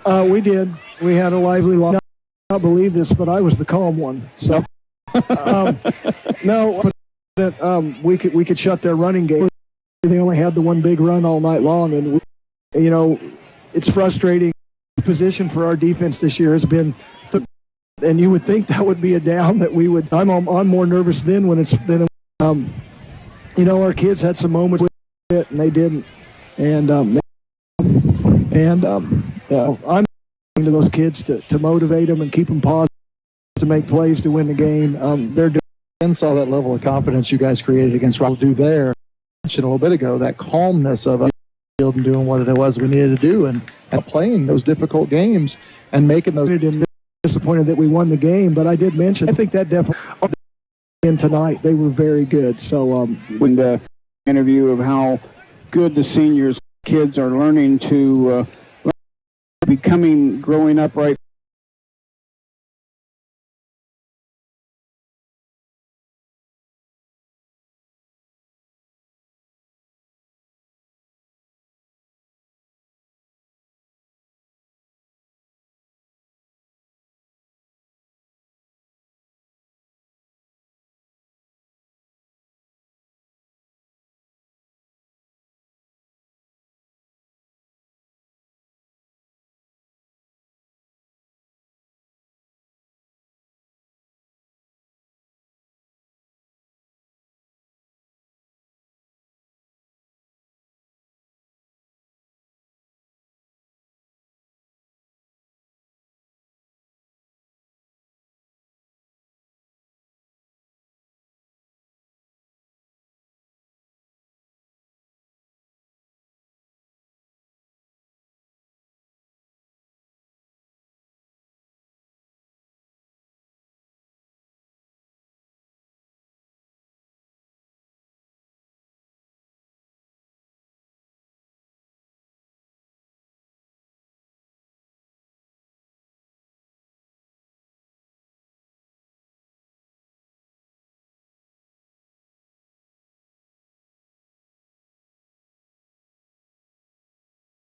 we did. We had a lively line. I don't believe this, but I was the calm one. So no. We could shut their running game. They only had the one big run all night long, and it's frustrating. The position for our defense this year has been, and you would think that would be a down that we would. I'm more nervous then when it's then. Our kids had some moments with it, and they didn't, and I'm to those kids to motivate them and keep them positive, to make plays to win the game. They're doing. And saw that level of confidence you guys created against Rock do there. Mentioned a little bit ago, that calmness of field and doing what it was we needed to do, and playing those difficult games and making those. Disappointed that we won the game, but I did mention I think that definitely in tonight they were very good. So when the interview of how good the seniors kids are learning to growing up right